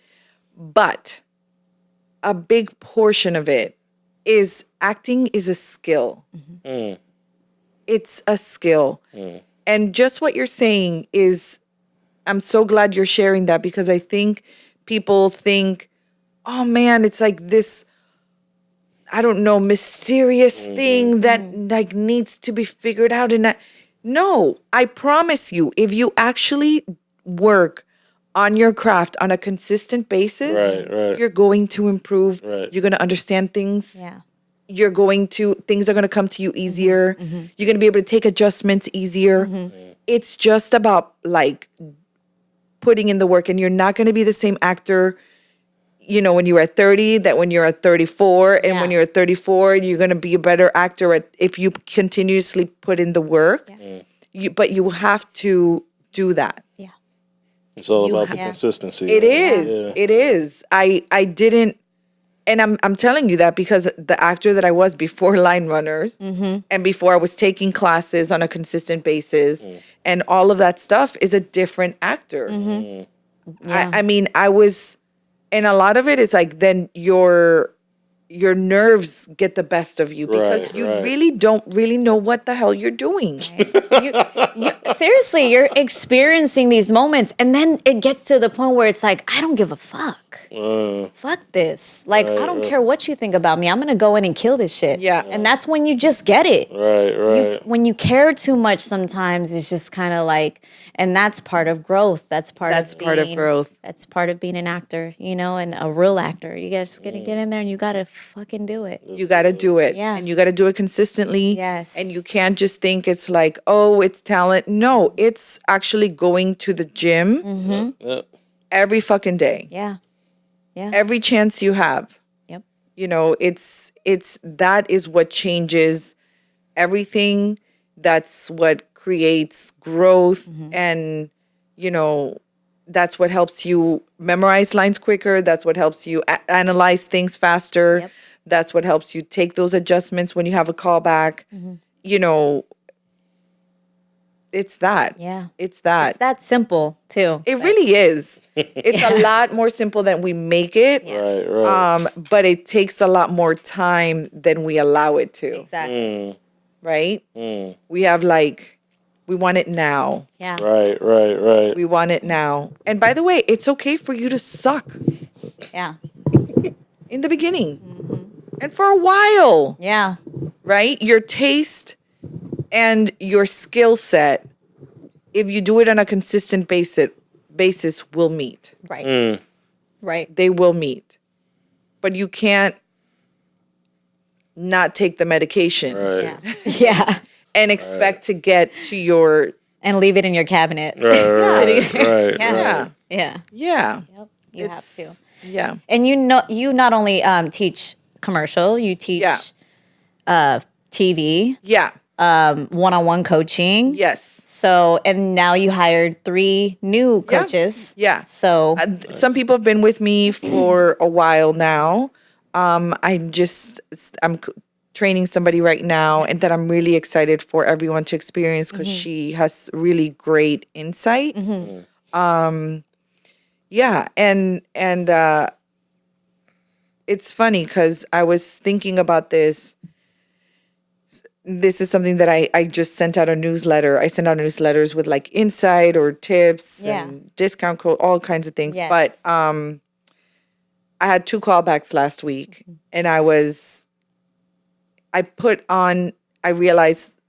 But a big portion of it is acting is a skill. It's a skill. And just what you're saying is, I'm so glad you're sharing that, because I think people think, oh man, it's like this, I don't know, mysterious thing that like needs to be figured out. And no, I promise you, if you actually work on your craft on a consistent basis, Right. you're going to improve. Right. You're going to understand things. Yeah. Things are going to come to you easier. You're going to be able to take adjustments easier. It's just about like putting in the work, and you're not going to be the same actor, when you were at 30, that when you're at 34, and when Yeah. you're at 34, you're going to be a better actor if you continuously put in the work. But you have to do that. Yeah. It's all about the Yeah. consistency. It right? is. Yeah. It is. I didn't, and I'm telling you that because the actor that I was before Line Runners, and before I was taking classes on a consistent basis, and all of that stuff, is a different actor. I mean, I was, and a lot of it is like then your nerves get the best of you, because Right, you right. really don't really know what the hell you're doing. Seriously, you're experiencing these moments, and then it gets to the point where it's like, I don't give a fuck. Fuck this. Like, I don't care what you think about me. I'm gonna go in and kill this shit. Yeah. And that's when you just get it. Right. When you care too much, sometimes it's just kind of like, and that's part of growth. That's part of growth. That's part of being an actor, and a real actor. You guys gotta get in there and you gotta fucking do it. You got to do it. Yeah. And you got to do it consistently. Yes. And you can't just think it's like, oh, it's talent. No, it's actually going to the gym Yep. every fucking day. Yeah. Yeah. Every chance you have. Yep. It's that is what changes everything. That's what creates growth, and that's what helps you memorize lines quicker. That's what helps you analyze things faster. Yep. That's what helps you take those adjustments when you have a callback. It's that. Yeah. It's that. It's that simple too. It really is. It's a lot more simple than we make it. Right. But it takes a lot more time than we allow it to. Exactly. Right? We have we want it now. Yeah. Right. We want it now. And by the way, it's okay for you to suck Yeah. in the beginning and for a while, Yeah. right? Your taste and your skill set, if you do it on a consistent basis, will meet. Right. Right. They will meet. But you can't not take the medication Right. Yeah. Yeah. and expect to get to your, And leave it in your cabinet. Right. Yeah. Yeah. yeah. Yep. You have to. Yeah. And you not only teach commercial, you teach Yeah. TV. Yeah. one-on-one coaching. Yes. So, and now you hired 3 new coaches. Yeah. So, Some people have been with me for a while now. I'm training somebody right now, and that I'm really excited for everyone to experience because she has really great insight. Yeah, and it's funny because I was thinking about this. This is something that I just sent out a newsletter. I send out newsletters with like insight or tips Yeah. and discount code, all kinds of things. Yes. But I had 2 callbacks last week, and I realized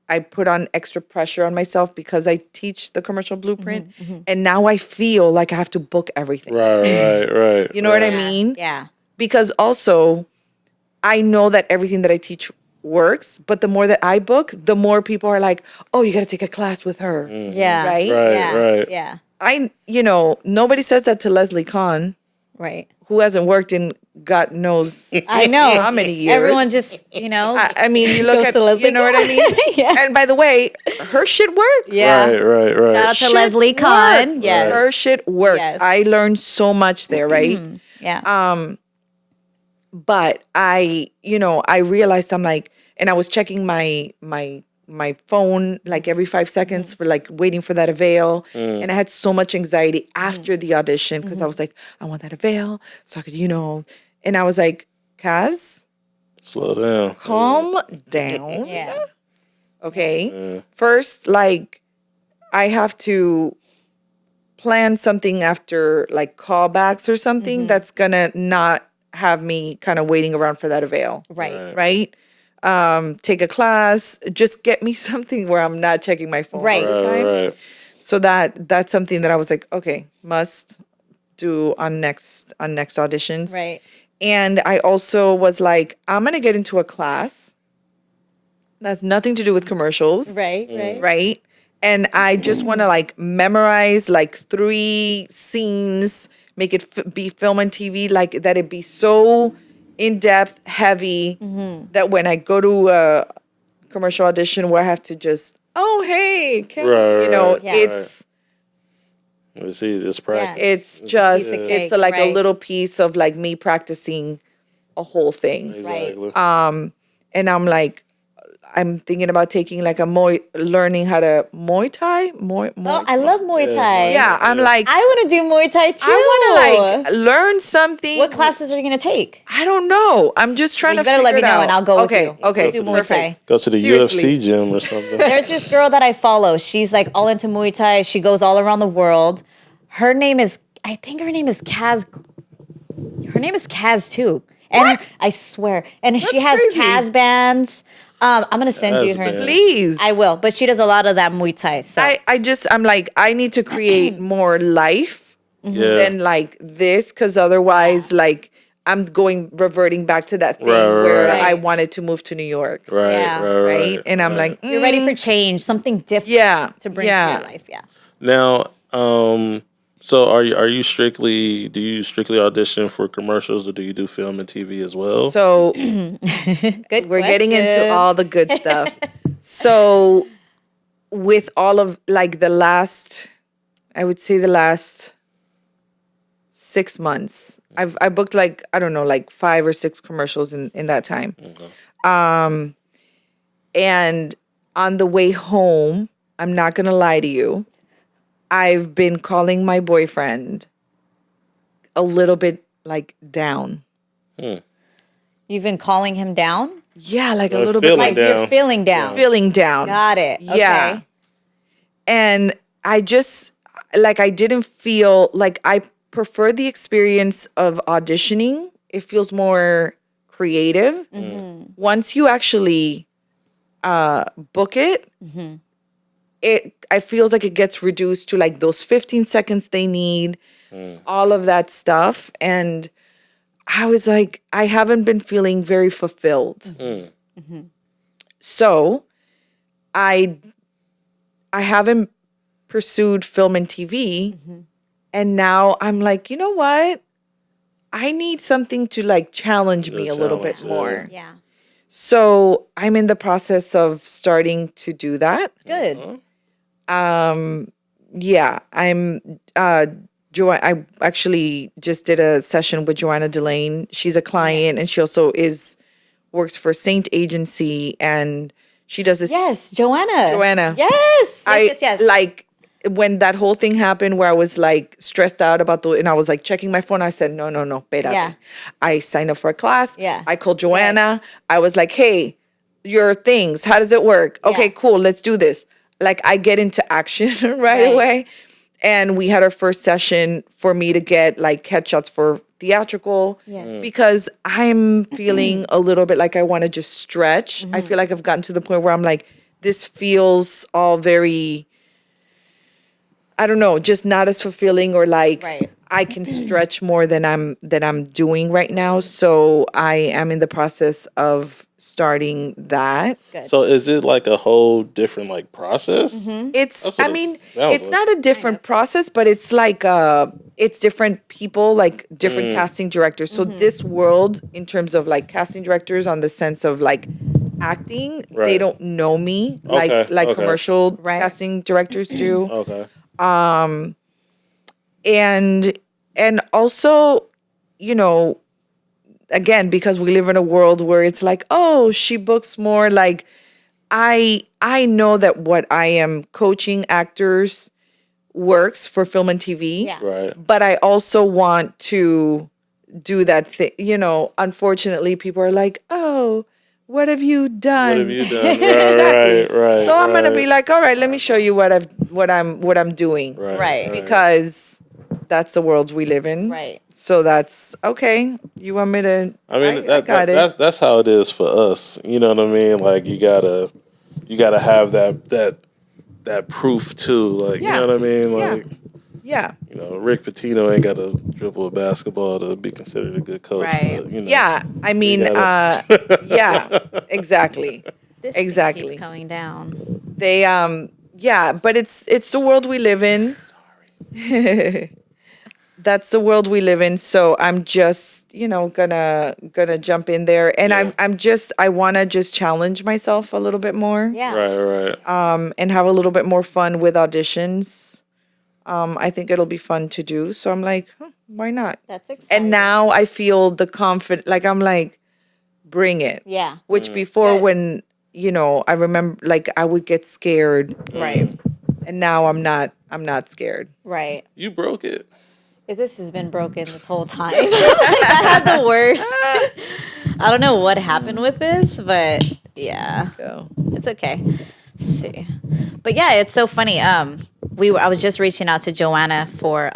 I put on extra pressure on myself because I teach the commercial blueprint, and now I feel like I have to book everything. Right. You know what I mean? yeah. Because also I know that everything that I teach works, but the more that I book, the more people are like, "Oh, you got to take a class with her." Yeah. Right? Yeah. Right. Yeah. Nobody says that to Leslie Kahn, Right. who hasn't worked in God knows I know. how many years. Everyone just, I mean, you look goes at, to Leslie you know what I mean? Yeah. And by the way, her shit works. Yeah. Right. Shout out to Shit Leslie Kahn. works. Yes. Her shit works. Yes. I learned so much there, right? Yeah. But I realized I'm like, and I was checking my phone like every 5 seconds for like waiting for that avail. And I had so much anxiety after the audition because I was like, I want that avail so I could, and I was like, Kaz, Slow down. calm down. Yeah. Okay. First, like, I have to plan something after like callbacks or something that's gonna not have me kind of waiting around for that avail. Right. Right? Take a class, just get me something where I'm not checking my phone Right. all the time. Right. So that's something that I was like, okay, must do on next auditions. Right. And I also was like, I'm gonna get into a class that's nothing to do with commercials. Right. Right. Right? And I just want to like memorize like 3 scenes, make it be film and TV, like that it be so in depth, heavy that when I go to a commercial audition where I have to just, oh hey, Right. Yeah. it's It's easy. It's practice. it's just Piece of it's cake, like a right. little piece of like me practicing a whole thing. Exactly. And I'm like, I'm thinking about taking like learning how to Muay Thai. Oh, I love Muay Thai. Yeah, I'm like, I want to do Muay Thai too. I want to like learn something. What classes are you going to take? I don't know. I'm just trying You to better let figure me it know out. and I'll go okay, with you. Okay, Do Muay perfect. Thai. Go to the Seriously. UFC gym or something. There's this girl that I follow. She's like all into Muay Thai. She goes all around the world. I think her name is Kaz. Her name is Kaz too. And What? I swear. And she That's has crazy. Kaz bands. I'm going to send you Kaz her. bands. Please. I will. But she does a lot of that Muay Thai. So I'm like, I need to create more life Yeah. than like this, because otherwise, like, I'm reverting back to that thing Right, where right. I wanted to move to New York. Right. Yeah. Right. And I'm like, you're ready for change, something different yeah, to bring yeah. to your life. Yeah. Now, so do you strictly audition for commercials, or do you do film and TV as well? So Good. we're getting into question. all the good stuff. So with all of like I would say the last 6 months, I booked like, I don't know, like 5 or 6 commercials in that time. And on the way home, I'm not gonna lie to you, I've been calling my boyfriend a little bit like down. You've been calling him down? Yeah, like a Like little bit feeling like down. You're feeling down. feeling down. Got it. Yeah. Okay. And I just, like, I didn't feel like I prefer the experience of auditioning. It feels more creative. Once you actually book it, I feels like it gets reduced to like those 15 seconds they need, all of that stuff. And I was like, I haven't been feeling very fulfilled. So I haven't pursued film and TV. And now I'm like, you know what? I need something to like challenge me a little bit challenge, yeah. more. Yeah. So I'm in the process of starting to do that. Good. Yeah, I'm I actually just did a session with Joanna Delane. She's a client and she also is works for Saint Agency and she does this. Yes, Joanna. Joanna. Yes. Yes. Like when that whole thing happened where I was like stressed out about and I was like checking my phone. I said, no, espérate. Yeah. I signed up for a class. Yeah. I called Joanna. I was like, hey, your things, how does it work? Okay, Yeah. cool. Let's do this. Like I get into action right away. And we had our first session for me to get like headshots for theatrical because I'm feeling a little bit like I want to just stretch. I feel like I've gotten to the point where I'm like, this feels all very, I don't know, just not as fulfilling or like Right. I can stretch more than I'm doing right now. So I am in the process of starting that. Good. So is it like a whole different like process? It's That's what I it mean, sounds it's like. not a different process, but it's like it's different people, like different casting directors. So this world in terms of like casting directors on the sense of like acting, they Right. don't know me Okay, like okay. commercial Right. casting directors do. Okay. And also, you know, again, because we live in a world where it's like, oh, she books more, like I know that what I am coaching actors works for film and TV. Yeah. Right. But I also want to do that thing. You know, unfortunately, people are like, oh, what have you done? What have you done? Exactly. Right. So I'm gonna be right. like, all right, let me show you what I'm doing. Right. Because that's the world we live in. Right. So that's okay. You want me to? I mean, I got it. that's how it is for us. You know what I mean? Like you gotta have that proof too. Like Yeah. you know what I mean? Yeah. Like Yeah. you know, Rick Pitino ain't got to dribble a basketball to be considered a good coach. Right. But, you know, Yeah. I mean, gotta- yeah. Exactly. This thing Exactly. keeps coming down. They yeah, but it's the world we live in. That's the world we live in. So I'm just, you know, gonna jump in there. And Yeah. I wanna just challenge myself a little bit more. Yeah. right. And have a little bit more fun with auditions. I think it'll be fun to do. So I'm like, why not? That's exciting. And now I feel the confident, like I'm like, bring it. Yeah. Which before Good. when, you know, I remember like I would get scared Right. and now I'm not scared. Right. You broke it. This has been broken this whole time. I had the worst. I don't know what happened with this, but yeah, So it's okay. Let's see, but yeah, it's so funny. I was just reaching out to Joanna for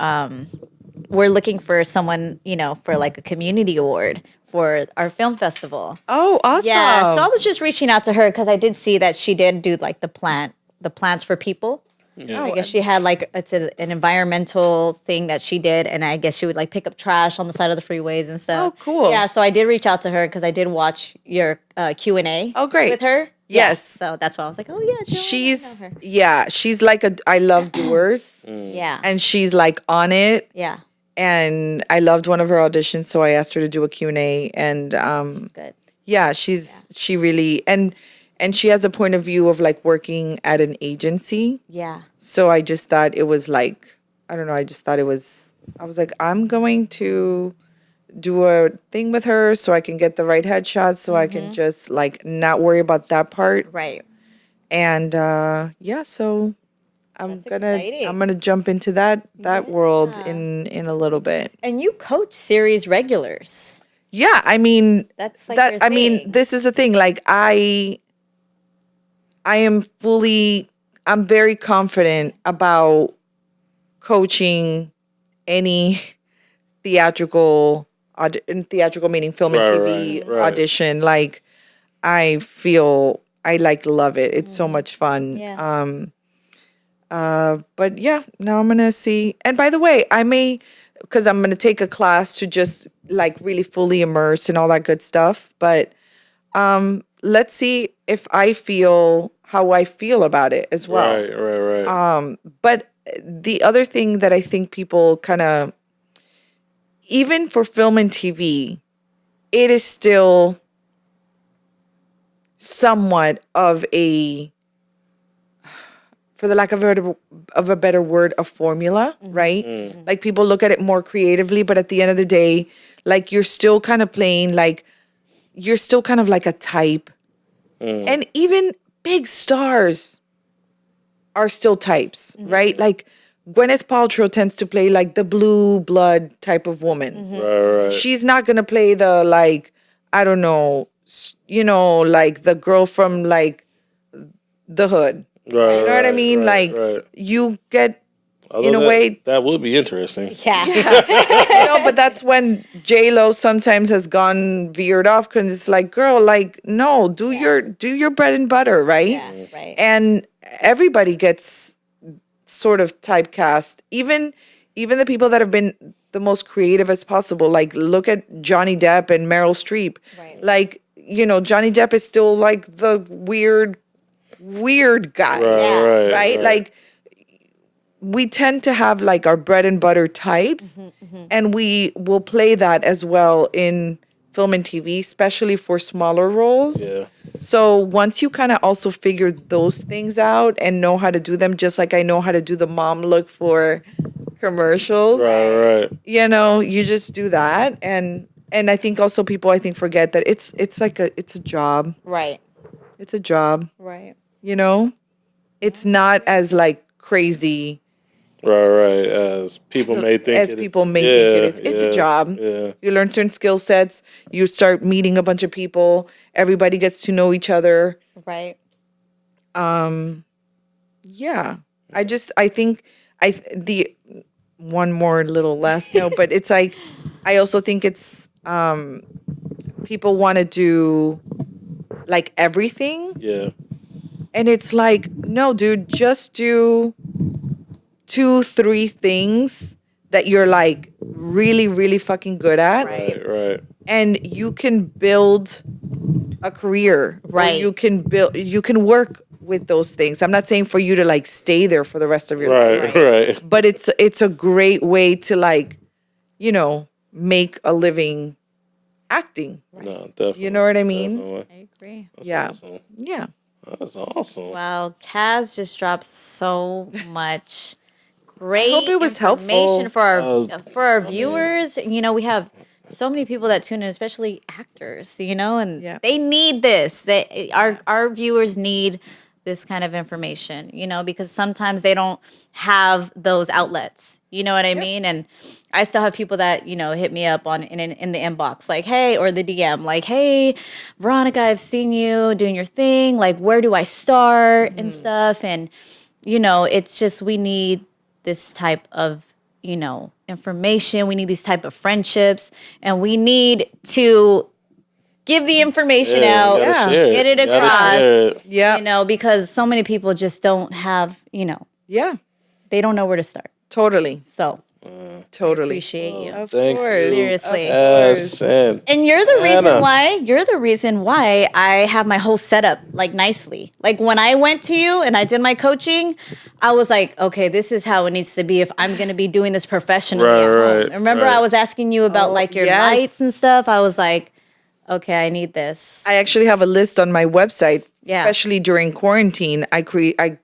we're looking for someone, you know, for like a community award for our film festival. oh, awesome. Yeah, so I was just reaching out to her because I did see that she did do like the plants for people. Yeah. I guess she had like an environmental thing that she did, and I guess she would like pick up trash on the side of the freeways and stuff. Oh, cool. Yeah, so I did reach out to her because I did watch your Q&A. Oh, great. With her. Yes. Yeah, so that's why I was like, oh yeah, Joanna, she's like I love doers. yeah, And she's like on it. yeah, And I loved one of her auditions, so I asked her to do a Q&A. And good. yeah, she really and she has a point of view of like working at an agency. Yeah, So I just thought it was like, I don't know, I was like, I'm going to do a thing with her so I can get the right headshots so I can just like not worry about that part. right. And yeah, so I'm That's exciting. gonna jump into that world in a little bit. And you coach series regulars. Yeah, I mean That's like your I mean, thing. this is the thing. Like I'm very confident about coaching any theatrical meaning film and TV right. audition. Like I feel I like love it. It's so much fun. Yeah. But yeah, now I'm gonna see. And by the way, because I'm gonna take a class to just like really fully immerse and all that good stuff. But let's see if I feel how I feel about it as well. Right. But the other thing that I think people kind of, even for film and TV, it is still somewhat of a, for the lack of a better word, a formula, right? Like people look at it more creatively, but at the end of the day, like you're still kind of playing like you're still kind of like a type. And even big stars are still types, right? Like Gwyneth Paltrow tends to play like the blue blood type of woman. Right. She's not going to play the like, I don't know, like the girl from like the hood. Right. You know what I mean? Like you get Although in a way, that would be interesting. Yeah. but that's when J Lo sometimes has gone veered off because it's like, girl, like no, do your bread and butter, right? Yeah, right. And everybody gets sort of typecast, even the people that have been the most creative as possible. Like look at Johnny Depp and Meryl Streep. Right. Like Johnny Depp is still like the weird guy, Yeah. right? Like we tend to have like our bread and butter types, and we will play that as well in film and TV, especially for smaller roles. Yeah. So once you kind of also figure those things out and know how to do them, just like I know how to do the mom look for commercials, Right. you just do that. And I think also people forget that it's like it's a job. Right. It's a job. Right. It's not as like crazy Right. As people may think as people may think it is. It's a job. Yeah. You learn certain skill sets. You start meeting a bunch of people. Everybody gets to know each other. Right. Yeah. I think the one more little last note, but it's like I also think it's people want to do like everything. Yeah. And it's like, no, dude, just do 2-3 things that you're like really, really fucking good at. Right. And you can build a career. Or Right. you can work with those things. I'm not saying for you to like stay there for the rest of your life. Right. But it's a great way to like, make a living acting. No, definitely. You know what I mean? Definitely. I agree. That's Yeah. awesome. Yeah. That's awesome. Wow, Kaz just dropped so much great hope it was information helpful. for our viewers. We have so many people that tune in, especially actors. And Yeah. they need this. Our viewers need this kind of information. Because sometimes they don't have those outlets. You know what I mean? And I still have people that hit me up in the inbox, like, hey, or the DM, like, hey, Veronica, I've seen you doing your thing. Like, where do I start and stuff? And it's just we need this type of information. We need these type of friendships, and we need to give the information out, gotta share get it You gotta across. share it. Yeah. Because so many people just don't have, Yeah. they don't know where to start. Totally. So Totally. appreciate you. Of Thank course. you. Seriously. Yes, And you're the Santana. reason why I have my whole setup like nicely. Like when I went to you and I did my coaching, I was like, okay, this is how it needs to be if I'm going to be doing this professionally at home. Right. Remember I was asking you about like your yes. lights and stuff. I was like, okay, I need this. I actually have a list on my website. Yeah. Especially during quarantine, I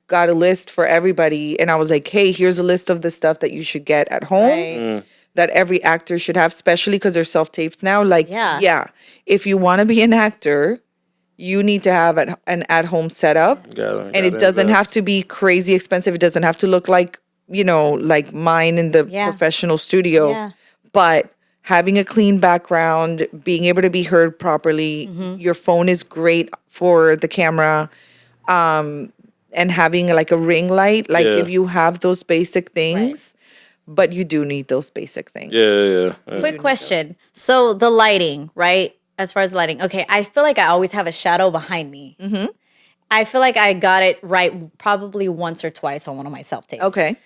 got a list for everybody, and I was like, "Hey, here's a list of the stuff that you should get at home, Right. that every actor should have, especially because they're self tapes now. Like, Yeah. if you want to be an actor, you need to have an at home setup, and it doesn't have to be crazy expensive. It doesn't have to look like like mine in the Yeah. professional studio, Yeah. but having a clean background, being able to be heard properly. Your phone is great for the camera. And having like a ring light, like Yeah. if you have those basic things, but you do need those basic things. Yeah. Quick question. So the lighting, right? As far as lighting, okay, I feel like I always have a shadow behind me. Mm-hmm. I feel like I got it right probably once or twice on one of my self tapes. Okay.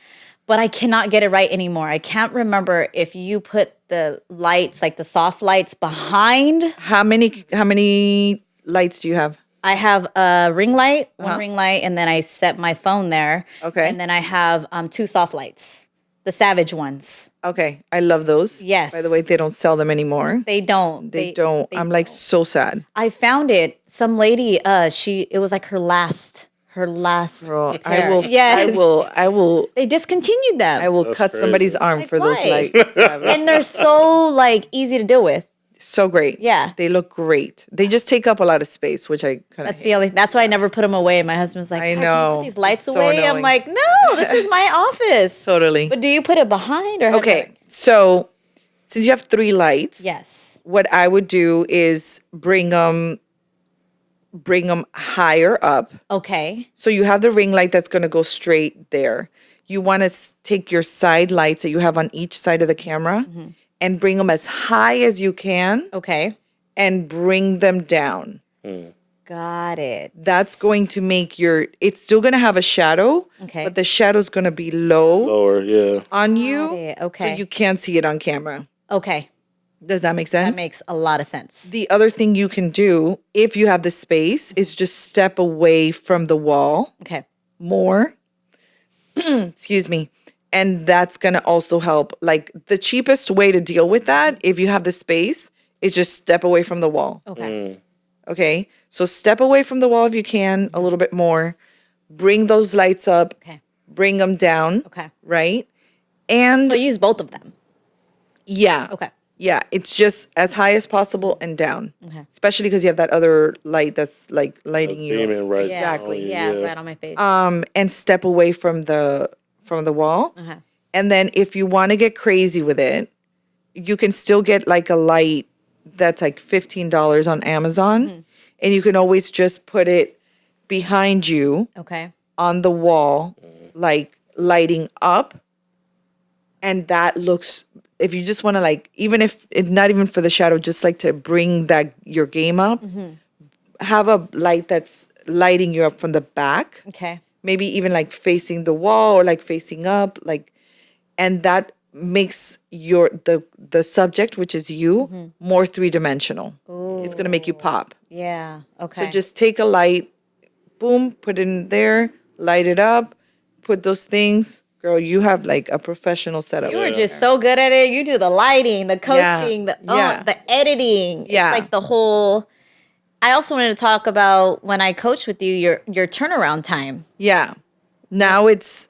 But I cannot get it right anymore. I can't remember if you put the lights, like the soft lights behind. How many lights do you have? I have a ring light, one ring light, and then I set my phone there. Okay. And then I have 2 soft lights. the Savage ones. Okay, I love those. Yes. By the way, they don't sell them anymore. They don't. They don't. I'm like so sad. I found it. Some lady, it was like her last Girl, pair. Yes. I will They discontinued them. I will That's cut somebody's crazy. arm for those why? lights. And they're so like easy to deal with. So great. Yeah. They look great. They just take up a lot of space, which I kind of hate. That's why I never put them away. My husband's like, I "God, can you know. put these lights It's so away." I'm annoying. like, no, this is my office. Totally. But do you put it behind or how do you- Okay, so since you have 3 lights, Yes. what I would do is bring them higher up. Okay. So you have the ring light that's going to go straight there. You want to take your side lights that you have on each side of the camera and bring them as high as you can Okay. and bring them down. Got it. That's going to make it's still going to have a shadow, Okay. but the shadow's going to be low Lower, yeah. on you. it. So Okay. you can't see it on camera. Okay. Does that make sense? That makes a lot of sense. The other thing you can do, if you have the space, is just step away from the wall Okay. more. Excuse me. And that's going to also help. Like the cheapest way to deal with that, if you have the space, is just step away from the wall. Okay. Okay. So step away from the wall if you can a little bit more. Bring those lights up. Okay. Bring them down. Okay. Right. And So use both of them. yeah. Okay. Yeah, it's just as high as possible and down. Okay. Especially because you have that other light that's like lighting you. Beaming right Yeah. Exactly. on you, Yeah, right on my face. And step away from the wall. Uh-huh. And then if you want to get crazy with it, you can still get like a light that's like $15 on Amazon. And you can always just put it behind you Okay. on the wall, like lighting up. And that looks, if you just want to like, even if it's not even for the shadow, just like to bring that your game up, have a light that's lighting you up from the back. Okay. Maybe even like facing the wall or like facing up, like, and that makes the subject, which is you, more 3-dimensional. It's gonna make you pop. Yeah. Okay. So just take a light, boom, put it in there, light it up, put those things. Girl, you have like a professional setup. you were just so good at it. You do the lighting, the coaching, Yeah. the editing. Yeah. It's like the whole. I also wanted to talk about when I coached with you, your turnaround time. Yeah. Now it's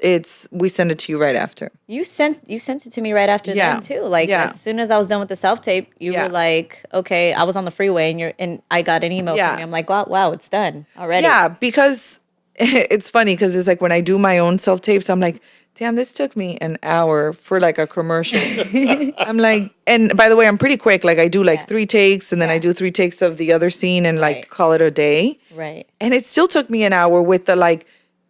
we send it to you right after. You sent it to me right after Yeah. then too. Like Yeah. as soon as I was done with the self tape, you Yeah. were like, okay, I was on the freeway and I got an email Yeah. from you. I'm like, wow, it's done already. Yeah, because it's funny because it's like when I do my own self tapes, I'm like, damn, this took me an hour for like a commercial. I'm like, and by the way, I'm pretty quick. Like I do like 3 takes and then I do 3 takes of the other scene and like Right. call it a day. Right. And it still took me an hour with the like,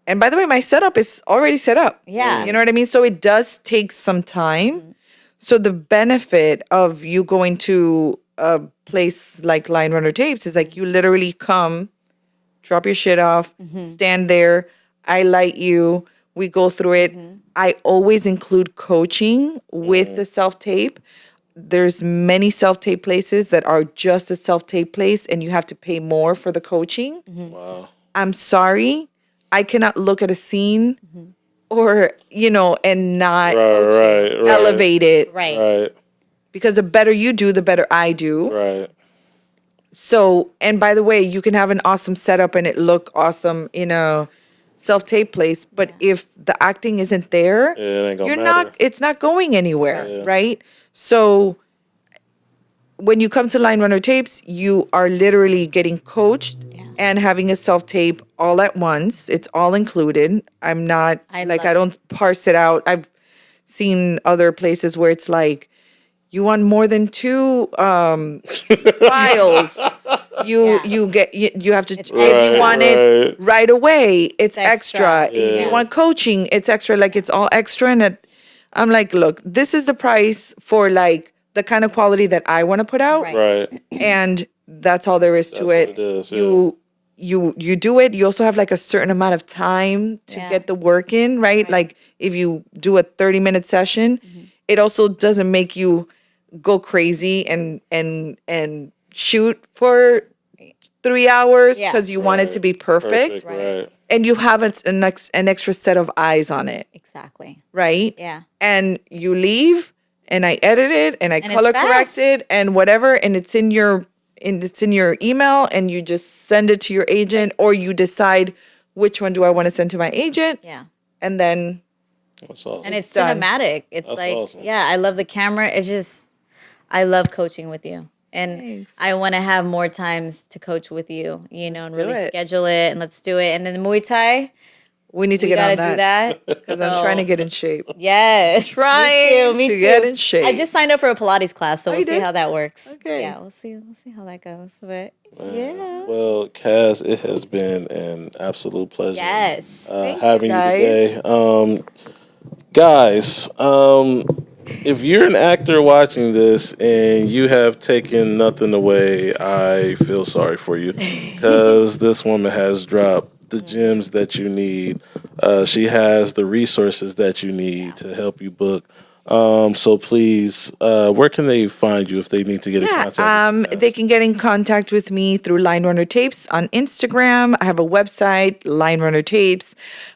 and by the way, my setup is already set up. Yeah. You know what I mean? So it does take some time. So the benefit of you going to a place like Line Runner Tapes is like you literally come, drop your shit off, stand there, I light you, we go through it. I always include coaching with the self-tape. There's many self-tape places that are just a self-tape place and you have to pay more for the coaching. Wow. I'm sorry, I cannot look at a scene or, and not Right. elevate it. Right. Right. Because the better you do, the better I do. Right. So, and by the way, you can have an awesome setup and it look awesome in a self-tape place, but if the acting isn't there, Yeah, it ain't gonna you're matter. it's not going anywhere, right? So when you come to Line Runner Tapes, you are literally getting coached and having a self-tape all at once. It's all included. I'm not I like love I don't parse it out. I've seen other places where it's like you want more than 2 files. You get you have to if you want it right away, it's extra. extra. If you want coaching, it's extra. Like it's all extra. And I'm like, look, this is the price for like the kind of quality that I want to put out, Right. Right. and that's all there is to That's it. what it is, You do it. You also have like a certain amount of time to Yeah. get the work in, right? Like if you do a 30-minute session, it also doesn't make you go crazy and shoot for 3 hours Yeah. because you want it to be perfect. Right. and you have an extra set of eyes on it, Exactly. right? Yeah. And you leave, and I edit it, and I And it's color fast. correct it, and whatever, and it's in your email, and you just send it to your agent, or you decide which one do I want to send to my agent, Yeah. and then That's awesome. And it's done. cinematic. It's That's like, awesome. yeah, I love the camera. It's just, I love coaching with you. And Thanks. I want to have more times to coach with you, and do really it. schedule it, and let's do it. And then Muay Thai, we need to we get got on to do that that. because I'm trying to get in shape. Yes. Trying me to too. get in shape. I just signed up for a Pilates class, so we'll you see did? how that works. Okay. Yeah, we'll see how that goes. But yeah. Well, Kaz, it has been an absolute pleasure Yes. having you guys. today. Guys, if you're an actor watching this and you have taken nothing away, I feel sorry for you because this woman has dropped the gems that you need. She has the resources that you need to help you book. So please, where can they find you if they need to get in contact with you? They can get in contact with me through Line Runner Tapes on Instagram. I have a website, Line Runner Tapes.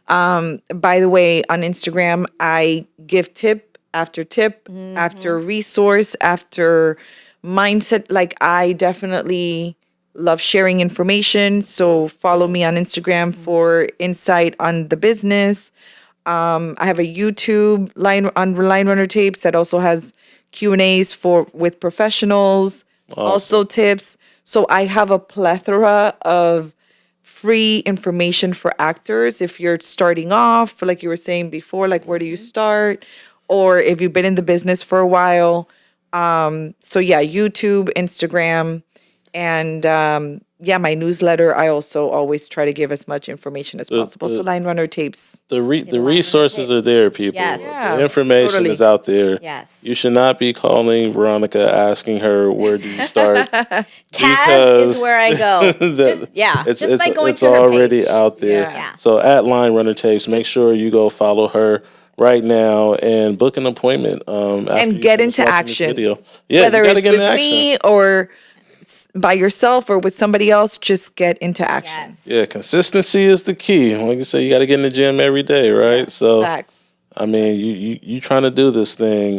By the way, on Instagram, I give tip after resource, after mindset. Like, I definitely love sharing information. So follow me on Instagram for insight on the business. I have a YouTube line Runner Tapes that also has Q&As with professionals, also tips. So I have a plethora of free information for actors. If you're starting off, like you were saying before, like where do you start? Or if you've been in the business for a while. So yeah, YouTube, Instagram, and my newsletter. I also always try to give as much information as possible. So Line Runner Tapes. The resources are there, people. Yes. Yeah, The information totally. is out there. Yes. You should not be calling Veronica asking her where do you start. Kaz is where I go. It's just by going it's to her already page. out there. Yeah. So at Line Runner Tapes, make sure you go follow her right now and book an appointment. After And you get finish into watching this action. video. Yeah, Whether you gotta it's get with into me action. or by yourself or with somebody else, just get into action. Yes. Yeah, consistency is the key. Like you say, you got to get in the gym every day, right? So Facts. I mean, you trying to do this thing.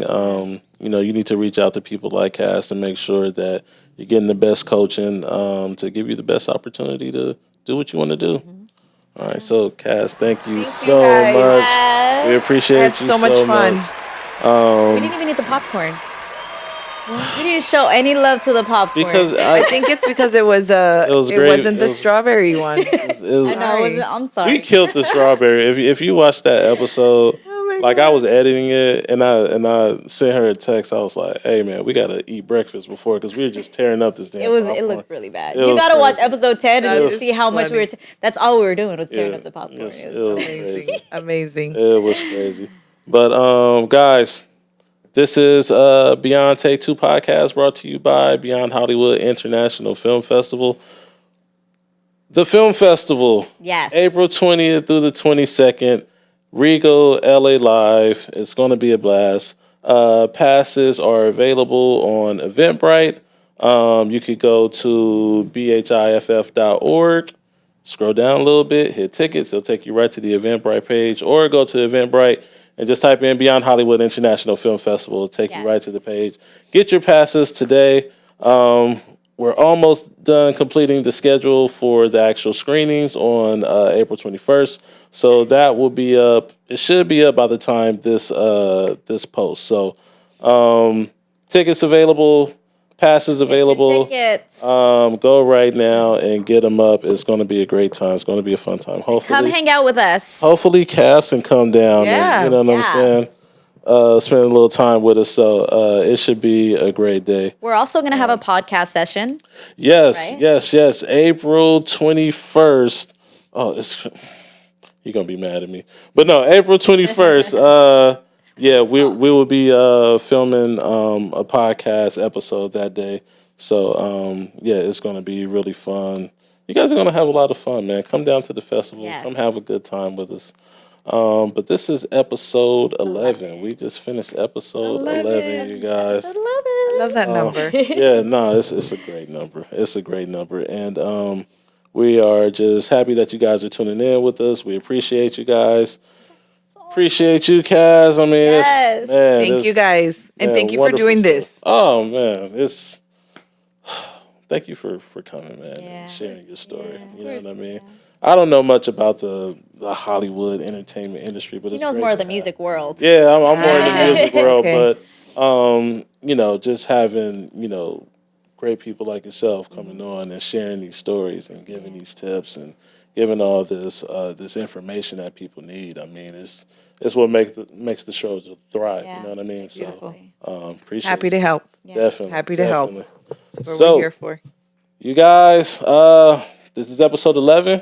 You need to reach out to people like Cass to make sure that you're getting the best coaching to give you the best opportunity to do what you want to do. All right, so Cass, thank you so guys. much. We appreciate I had you so much fun. We didn't even eat the popcorn. We didn't show any love to the popcorn. because I think it's because it was it great. wasn't the It was- strawberry one. it was- I know, Sorry. I'm sorry. we killed the strawberry. If you watched that episode, my I was editing it and I sent her a text. I was like, "Hey man, we gotta eat breakfast before because we were just tearing up this damn." It popcorn. looked really bad. It You was gotta watch crazy. episode 10 and That just is see how much we were. funny. That's all we were doing was tearing Yeah, up the popcorn. it It was was Amazing. crazy. Amazing. It was crazy. But guys, this is Beyond Take Two podcast brought to you by Beyond Hollywood International Film Festival. The film festival, Yes. April 20th through the 22nd, Regal LA Live. It's going to be a blast. Passes are available on Eventbrite. You could go to bhiff.org, scroll down a little bit, hit tickets. It'll take you right to the Eventbrite page, or go to Eventbrite and just type in Beyond Hollywood International Film Festival. It'll take you right to the page. Get your passes today. We're almost done completing the schedule for the actual screenings on April 21st. So that will be up. It should be up by the time this post. So tickets available, passes available. Tickets. Go right now and get them up. It's going to be a great time. It's going to be a fun time. Hopefully, Come hang out with us. hopefully Cass can come down. Yeah, and, you know what yeah. I'm saying? Spend a little time with us. So it should be a great day. We're also gonna have a podcast session. Yes, Right? yes. April 21st. Oh, you're going to be mad at me. But no, April 21st. Yeah, we will be filming a podcast episode that day. So, yeah, it's going to be really fun. You guys are going to have a lot of fun, man. Come down to the festival. Yes. Come have a good time with us. But this is episode 11. We just finished episode 11, you guys. I love that number. Yeah, no, it's a great number. It's a great number. And We are just happy that you guys are tuning in with us. We appreciate you guys. Appreciate you, Kaz. I mean, Yes. Thank you guys. And thank you for wonderful doing stuff. this. Oh, man. Thank you for coming, man, Yeah. and sharing your story. Yeah. You know what I mean? I don't know much about the Hollywood entertainment industry, but He it's knows great more of to the have. music world. Yeah, I'm more in the music world, Okay. but just having great people like yourself coming on and sharing these stories and giving these tips and giving all this information that people need. I mean, it's what makes the shows thrive. Yeah. You know what I mean? Beautiful. So appreciate Happy you. to help. Definitely, Happy to help. definitely. That's what So- we're here for. You guys, this is episode 11.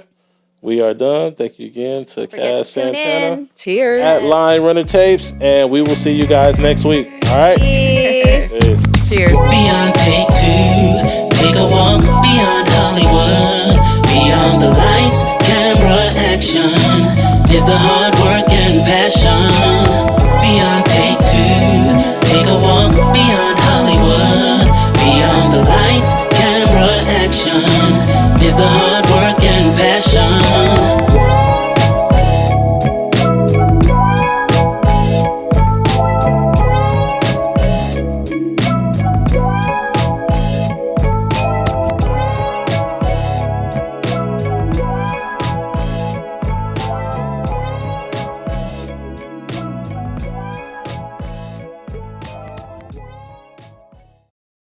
We are done. Thank you again to Forget Kaz to tune Santana in. Cheers. at Line Running Tapes, and we will see you guys next week. All right? Peace. Peace. Cheers. Beyond take two, take a walk beyond Hollywood, beyond the lights, camera, action. Is the hard work and passion. Beyond take two, take a walk beyond Hollywood, beyond the lights, camera, action. Is the